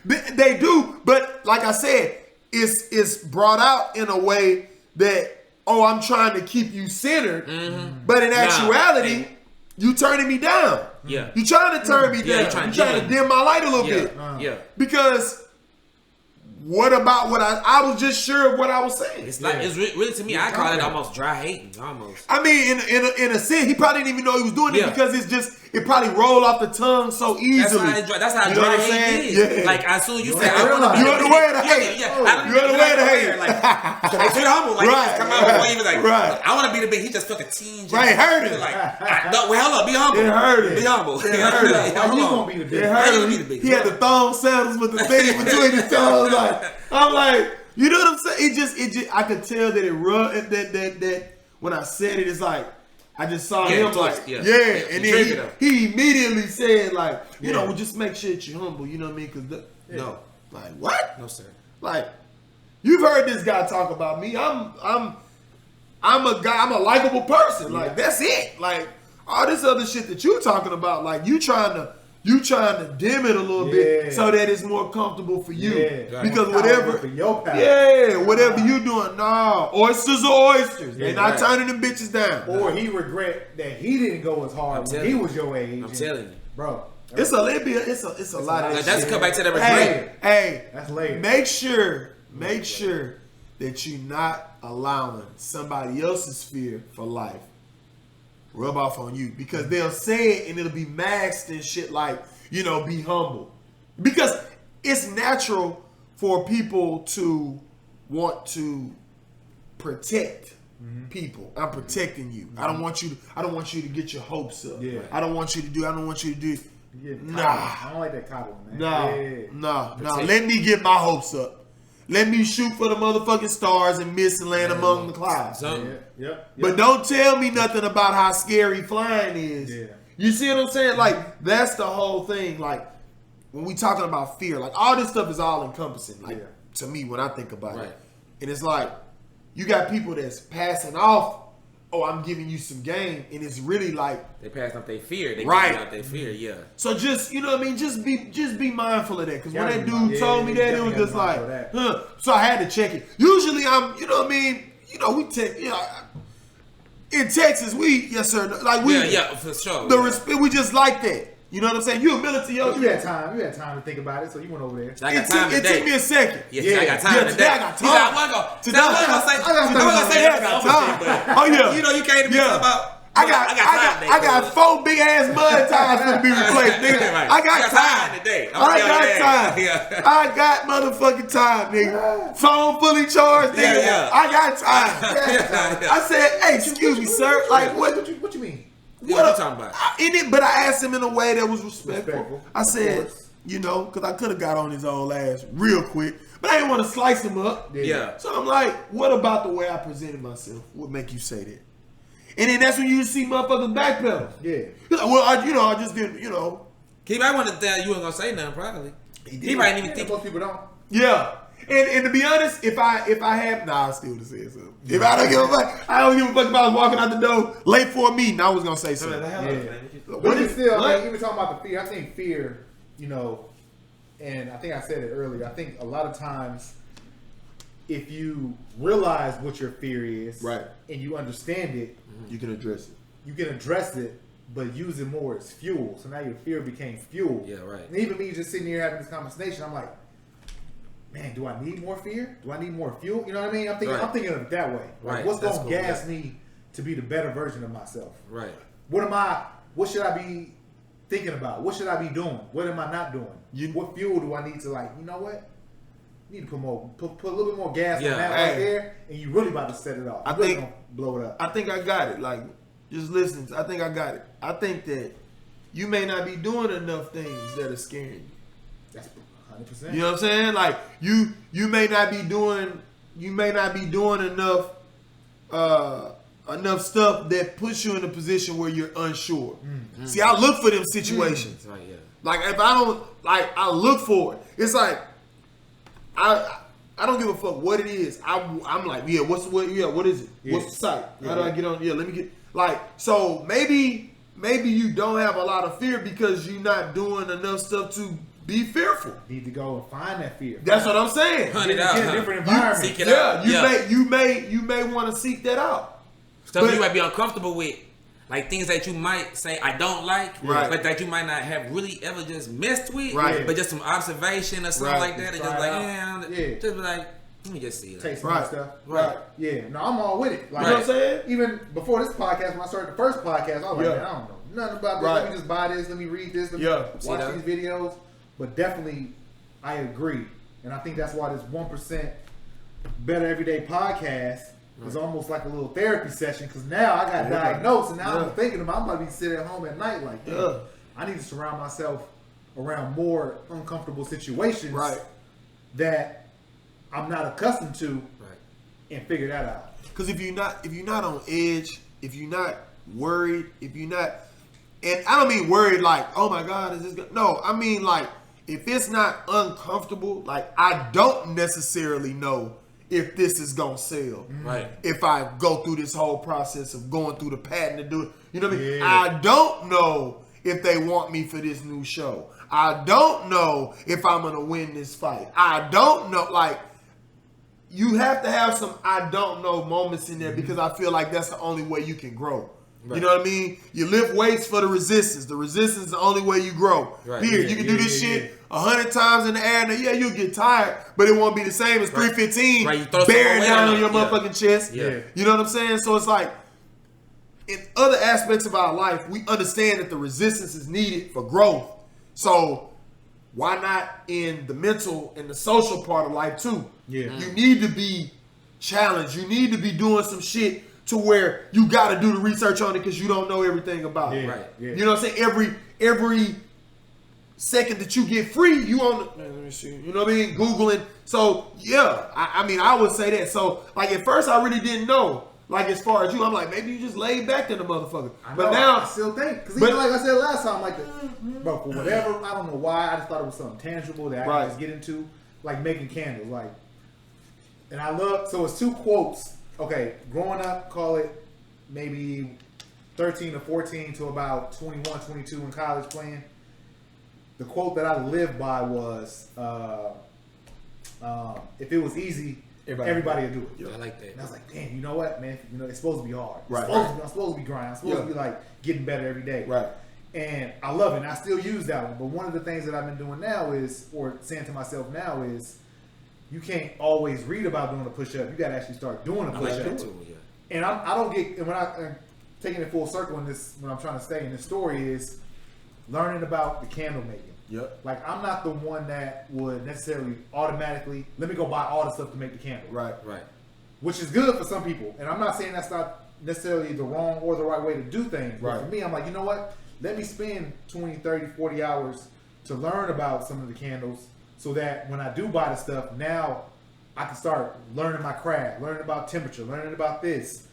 They do, but like I said, it's brought out in a way that, I'm trying to keep you centered, but in actuality, you turning me down. Yeah, you trying to turn me down. You trying to dim my light a little bit. Because what about what I was just sure of what I was saying. It's like it's really to me. I call it almost dry hating. Almost. I mean, in a sense, he probably didn't even know he was doing it because it probably rolled off the tongue so easily. That's how dry hate is. Yeah. Like as soon as you say, I want to be you're the way to hate. You're the way to hate. Like you're humble. Like he just come out before he was like, I want to be the big. He just felt a tinge. Right, hurt it. Like, no, well, hold up, be humble. It hurt it. Be humble. It hurt it. You gonna be the big? It hurt him. He had the thumb sandals with the thing between his toes. I'm like, you know what I'm saying? It just, I could tell that it rubbed, that when I said it, it's like, I just saw him like, and then he immediately said like, you know, well, just make sure that you're humble, you know what I mean? Cause no, like what? No, sir. Like, you've heard this guy talk about me. I'm a guy, I'm a likable person. Like, that's it. Like, all this other shit that you talking about, like, you trying to dim it a little bit so that it's more comfortable for you. Yeah. Because whatever you doing, oysters are oysters. They're not turning them bitches down. Or he regret that he didn't go as hard when he was your age. I'm telling you. Bro. It's a lot of that That's shit. Come back to that regret. Hey, that's later. Make sure that you're not allowing somebody else's fear for life rub off on you, because they'll say it and it'll be masked and shit like, be humble. Because it's natural for people to want to protect people. I'm protecting you. I don't want you to get your hopes up. Yeah. I don't want you to do. Nah. I don't like that coddling, man. Nah. Let me get my hopes up. Let me shoot for the motherfucking stars and miss and land among the clouds. But don't tell me nothing about how scary flying is. Yeah. You see what I'm saying? Like, that's the whole thing. Like, when we talking about fear, like, all this stuff is all encompassing. Like, to me, when I think about it. And it's like, you got people that's passing off, I'm giving you some game, and it's really like they passed off their fear. They out their fear, So just, you know what I mean? Just be mindful of that. Because when that dude told me that, it was just like, So I had to check it. Usually I'm, you know what I mean? We take, in Texas, yes sir. Like for sure. The respect, we just like that. You know what I'm saying? You a military. You had time to think about it, so you went over there. It took me a second. I got time today. I got time. I wasn't gonna say. Oh yeah. You came to me about. I got 4 big ass mud tires to be replaced, nigga. I got time today. I got motherfucking time, nigga. Phone fully charged, nigga. I got time. I said, hey, excuse me, sir. Like, what you mean? What are you talking about? But I asked him in a way that was respectful. I said, because I could have got on his old ass real quick, but I didn't want to slice him up. Yeah. So I'm like, what about the way I presented myself would make you say that? And then that's when you see motherfuckers backpedal. Yeah. He's like, well, I just didn't, He might want to tell you weren't gonna say nothing. Probably. He might even think most people don't. Yeah. And to be honest, if I had, I still would have said something. If I don't give a fuck, I don't give a fuck if I was walking out the door late for a meeting, I was gonna say something. But it's still, even talking about the fear, I think fear, and I think I said it earlier. I think a lot of times, if you realize what your fear is, right, and you understand it, you can address it. You can address it, but use it more as fuel. So now your fear became fuel. Yeah, right. And even me just sitting here having this conversation, I'm like, man, do I need more fear? Do I need more fuel? You know what I mean? I'm thinking of it that way. Like, what's going to gas me to be the better version of myself? Right. What should I be thinking about? What should I be doing? What am I not doing? What fuel do I need to, like, you know what? You need to put a little bit more gas on that right there, and you really about to set it off. I think gonna blow it up. I think I got it. Like, just listen. I think I got it. I think that you may not be doing enough things that are scaring you. That's 100%. You know what I'm saying? Like, you may not be doing enough enough stuff that puts you in a position where you're unsure. Mm-hmm. See, I look for them situations. Like, if I don't, like, I look for it. It's like, I don't give a fuck what it is. I'm like, yeah, what is it? Yeah. What's the site? Yeah. How do I get on? Yeah, let me get like. So maybe you don't have a lot of fear because you're not doing enough stuff to be fearful. Need to go and find that fear. That's what I'm saying. Hunt it Get out. a different environment. Seek it out. You may want to seek that out. Stuff you might be uncomfortable with. Like things that you might say I don't like, right. but that you might not have really ever just messed with, right. but just some observation or something right. like that. Just It's just like, just be like, let me just see it. Take some right. stuff. Right. Yeah. No, I'm all with it. Like, you know what I'm saying? Even before this podcast, when I started the first podcast, I was like, Yeah. man, I don't know nothing about this. Right. Let me just buy this. Let me read this. Let me watch these videos. But definitely, I agree. And I think that's why this 1% Better Everyday podcast is almost like a little therapy session, because now I got diagnosed, and now I'm thinking about, I'm about to be sitting at home at night like, I need to surround myself around more uncomfortable situations that I'm not accustomed to, and figure that out. Because if you're not on edge, if you're not worried, if you're not, and I don't mean worried like, oh my God, is this good? No, I mean like, if it's not uncomfortable, like I don't necessarily know if this is gonna sell. Right. If I go through this whole process of going through the patent to do it. You know what I mean? Yeah. I don't know if they want me for this new show. I don't know if I'm gonna win this fight. I don't know. Like, you have to have some I don't know moments in there, because I feel like that's the only way you can grow. Right. You know what I mean? You lift weights for the resistance. The resistance is the only way you grow. Right. Here, you can do this shit 100 times in the air, and you'll get tired, but it won't be the same as 315 bearing down on your motherfucking chest. Yeah. You know what I'm saying? So it's like, in other aspects of our life, we understand that the resistance is needed for growth. So why not in the mental and the social part of life too? Yeah. You need to be challenged. You need to be doing some shit to where you got to do the research on it because you don't know everything about it. Right. Yeah. You know what I'm saying? Every second that you get free, you on the, let me see. You know what I mean? Googling. So yeah, I mean, I would say that. So like at first, I really didn't know. Like as far as you, I'm like, maybe you just laid back to the motherfucker. But now I still think, because even like I said last time, like, bro, for whatever, I don't know why, I just thought it was something tangible that I could just get into, like making candles, like. And I love, so it's two quotes. Okay, growing up, call it maybe 13 to 14 to about 21, 22 in college playing. The quote that I lived by was, if it was easy, everybody would do it. Yeah, I like that. And I was like, damn, you know what, man? You know, it's supposed to be hard. Right. I'm supposed to be grinding. I'm supposed to be like getting better every day. Right. And I love it. And I still use that one. But one of the things that I've been doing now is, or saying to myself now is, you can't always read about doing a push-up. You got to actually start doing a push-up. I like that too, yeah. And I don't get, and when I'm taking it full circle in this, when I'm trying to stay in this story is learning about the candle making. Yep. Like, I'm not the one that would necessarily automatically, let me go buy all the stuff to make the candle. Right. Which is good for some people. And I'm not saying that's not necessarily the wrong or the right way to do things. But for me, I'm like, you know what? Let me spend 20, 30, 40 hours to learn about some of the candles so that when I do buy the stuff, now I can start learning my craft, learning about temperature, learning about this.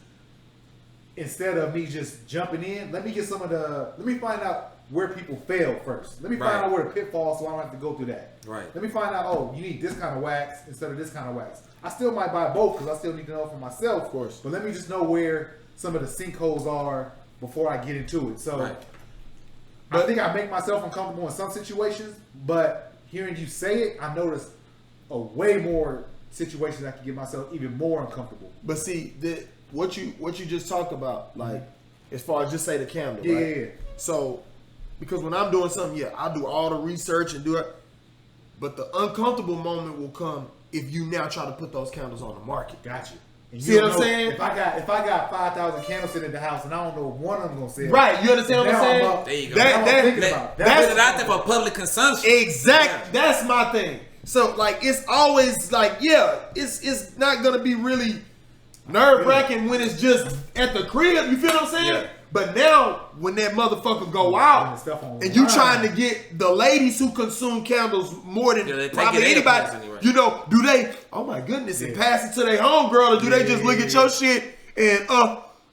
Instead of me just jumping in, let me find out where people fail first. Let me find out where the pitfalls, so I don't have to go through that. Right. Let me find out, oh, you need this kind of wax instead of this kind of wax. I still might buy both because I still need to know for myself. Of course. But let me just know where some of the sinkholes are before I get into it. So I think I make myself uncomfortable in some situations, but hearing you say it, I notice a way more situations I can get myself even more uncomfortable. But see, what you just talked about, like as far as just say the candle, Yeah, right? yeah. So, because when I'm doing something, I'll do all the research and do it. But the uncomfortable moment will come if you now try to put those candles on the market. Gotcha. And See what I'm saying? If I got 5,000 candles sitting in the house and I don't know if one of them gonna sell. Right, you understand what I'm saying? There you go. That's it out there for public consumption. Exactly. That's my thing. So like it's always like, it's not gonna be really nerve-wracking when it's just at the crib. You feel what I'm saying? Yeah. But now when that motherfucker go out and you trying to get the ladies who consume candles more than probably anybody, you know, do they, oh my goodness, and pass it to their homegirl, or do they just look at your shit and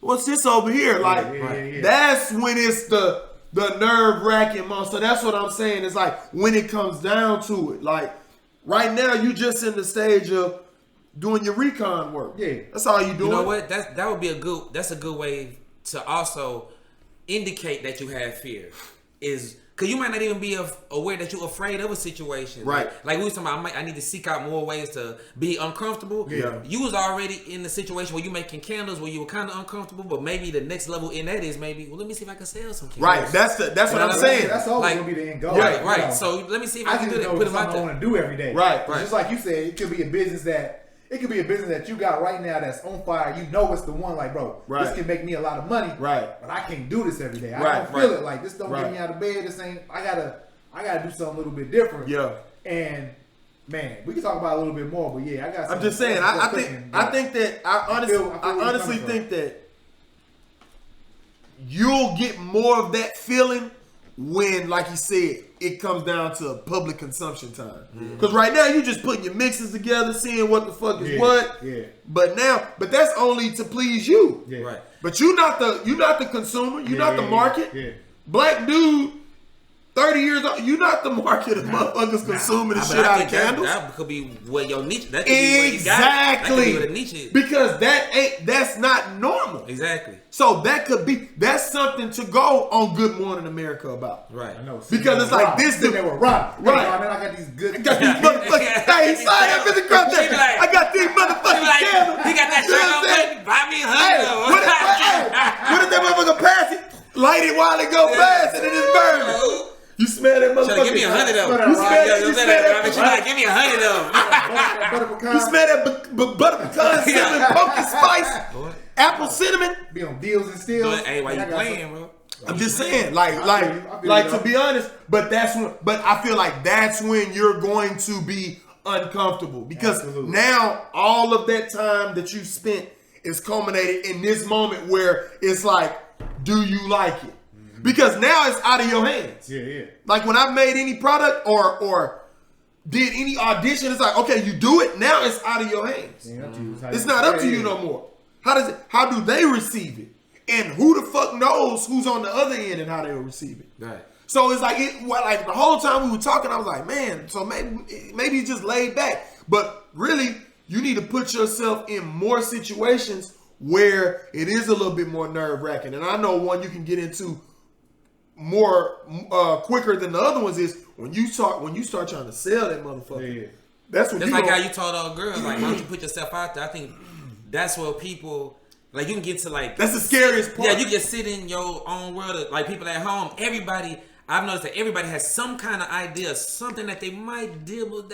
what's this over here? Like that's when it's the nerve-wracking moment. So that's what I'm saying. It's like when it comes down to it, like Right now, you just in the stage of doing your recon work. Yeah. That's all you doing. You know what? That would be a good way to also indicate that you have fear. Is because you might not even be aware that you're afraid of a situation. Right. Like we was talking about, I need to seek out more ways to be uncomfortable. Yeah. You was already in the situation where you making candles where you were kind of uncomfortable, but maybe the next level in that is maybe, well, let me see if I can sell some candles. Right. That's what I'm saying. That's always Like, gonna be the end goal. Right. You Right. know, So let me see if I can just do that. know Put it's them out something I there. want to do every day. Right. Just like you said, it could be a business that you got right now that's on fire. You know it's the one, like, bro, Right. this can make me a lot of money. Right. But I can't do this every day. I Right, don't feel right. it. Like, this don't Right. get me out of bed. This ain't, I gotta do something a little bit different. Yeah. And man, we can talk about it a little bit more, but yeah, I got I'm just saying. I honestly think that you'll get more of that feeling when, like you said, it comes down to public consumption time. Because right now you just putting your mixes together, seeing what the fuck is what. Yeah. But that's only to please you. Yeah. Right. But you're not the consumer. You're not the market. Yeah. Black dude, 30 years old. You're not the market of motherfuckers consuming the shit out of candles. That could be where your niche. That could be where you got it. Exactly. That could be where the niche is. Because that's not normal. Exactly. So that's something to go on Good Morning America about. Right. I know. Because it's like this. They were rock. Right. Hey, man, I got these good. I got these motherfuckers. Hey, he signed up in the crowd. He like- I got these motherfucking candles. He got that You know shirt what on. I'm saying? Baby, buy me a Hey, what if that motherfucker pass it? Light it while it go fast and it is burning. You smell that motherfucker? Give me 100 of them. You smell that? You smell that? Give me 100 of them. You smell that butter pecan cinnamon pumpkin spice apple cinnamon? Be on deals and steals. Hey, why Man, you I got playing, bro? I'm just saying, I feel to be honest, but I feel like that's when you're going to be uncomfortable because Absolutely. now all of that time that you spent is culminated in this moment where it's like, do you like it? Mm-hmm. Because now it's out of your hands. Yeah. Like when I made any product or did any audition, it's like, okay, you do it, now it's out of your hands. It's not up to you no more. How do they receive it? And who the fuck knows who's on the other end and how they'll receive it? Right. So it's like the whole time we were talking, I was like, man, so maybe it's just laid back. But really, you need to put yourself in more situations where it is a little bit more nerve-wracking. And I know one you can get into more quicker than the other ones is when you start trying to sell that motherfucker. Yeah. That's what That's like how you told all girls, like, why don't you put yourself out there? I think that's where people, like, you can get to, like... That's the scariest part. Yeah, you can sit in your own world of, like, people at home. I've noticed that everybody has some kind of idea, something that they might dabble,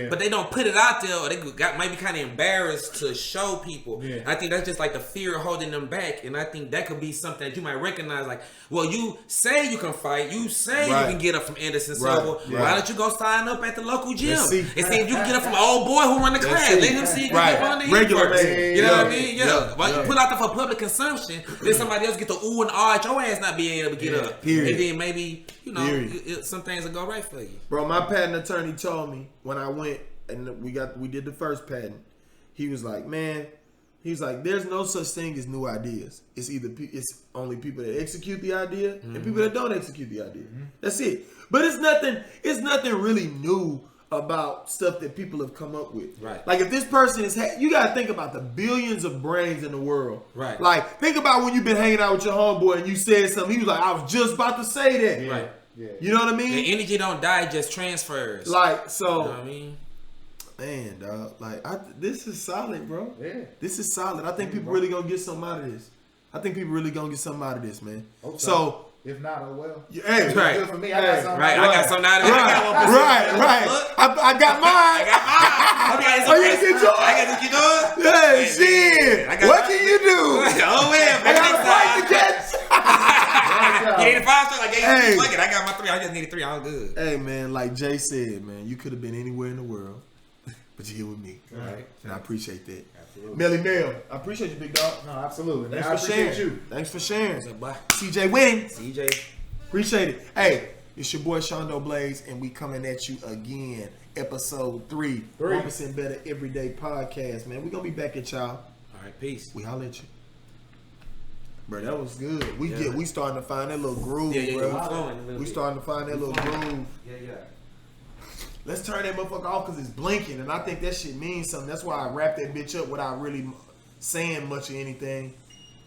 but they don't put it out there, or they might be kind of embarrassed to show people. Yeah. I think that's just like the fear of holding them back, and I think that could be something that you might recognize. Like, well, you say you can fight, you say you can get up from Anderson Silva. Why don't you go sign up at the local gym and see if you can get up from an old boy who run the class? Let him see if you can run the regular first. man. You know what I mean? Yeah. But you put out there for public consumption, then somebody else get the ooh and ah at your ass not being able to get up, Period. and then maybe. You know, some things will go right for you. Bro, my patent attorney told me when I went and we did the first patent. He was like, man, there's no such thing as new ideas. It's only people that execute the idea and people that don't execute the idea. That's it. But it's nothing really new about stuff that people have come up with. Right. Like if this person you gotta think about the billions of brains in the world. Right. Like think about when you've been hanging out with your homeboy and you said something. He was like, I was just about to say that. Yeah. Right. Yeah. You know what I mean? The energy don't die, it just transfers. Like so. You know what I mean? Man, dog. Like this is solid, bro. Yeah. This is solid. I think people really gonna get something out of this. Man. Hope So. If not, oh well. Hey, right. Good for me. I got something. Right, I got something out of it. Right. I got mine. Oh, you get yours? I got to get yours? Hey, shit. What can you do? Oh, well. I got a fight to catch. You need a 5-star? I gave Hey. you. Fuck it. I got my 3. I just needed 3. I'm good. Hey, man, like Jay said, man, you could have been anywhere in the world, but you're here with me. Right. And I appreciate that. Absolutely. Melly Mel, I appreciate you, big dog. No, absolutely. Man, I Thanks for appreciate sharing. you. Thanks for sharing. What's up, boy? CJ Wing. CJ. Appreciate it. Hey, it's your boy Shondo Blaze, and we coming at you again. Episode 3. 1% Better Everyday Podcast, man. We gonna be back at y'all. All right, peace. We holla at you. Bro, that was good. We starting to find that little groove, Yeah, bro. we flowing a little We bit. starting to find that little groove. Yeah. let's turn that motherfucker off because it's blinking. And I think that shit means something. That's why I wrap that bitch up without really saying much of anything.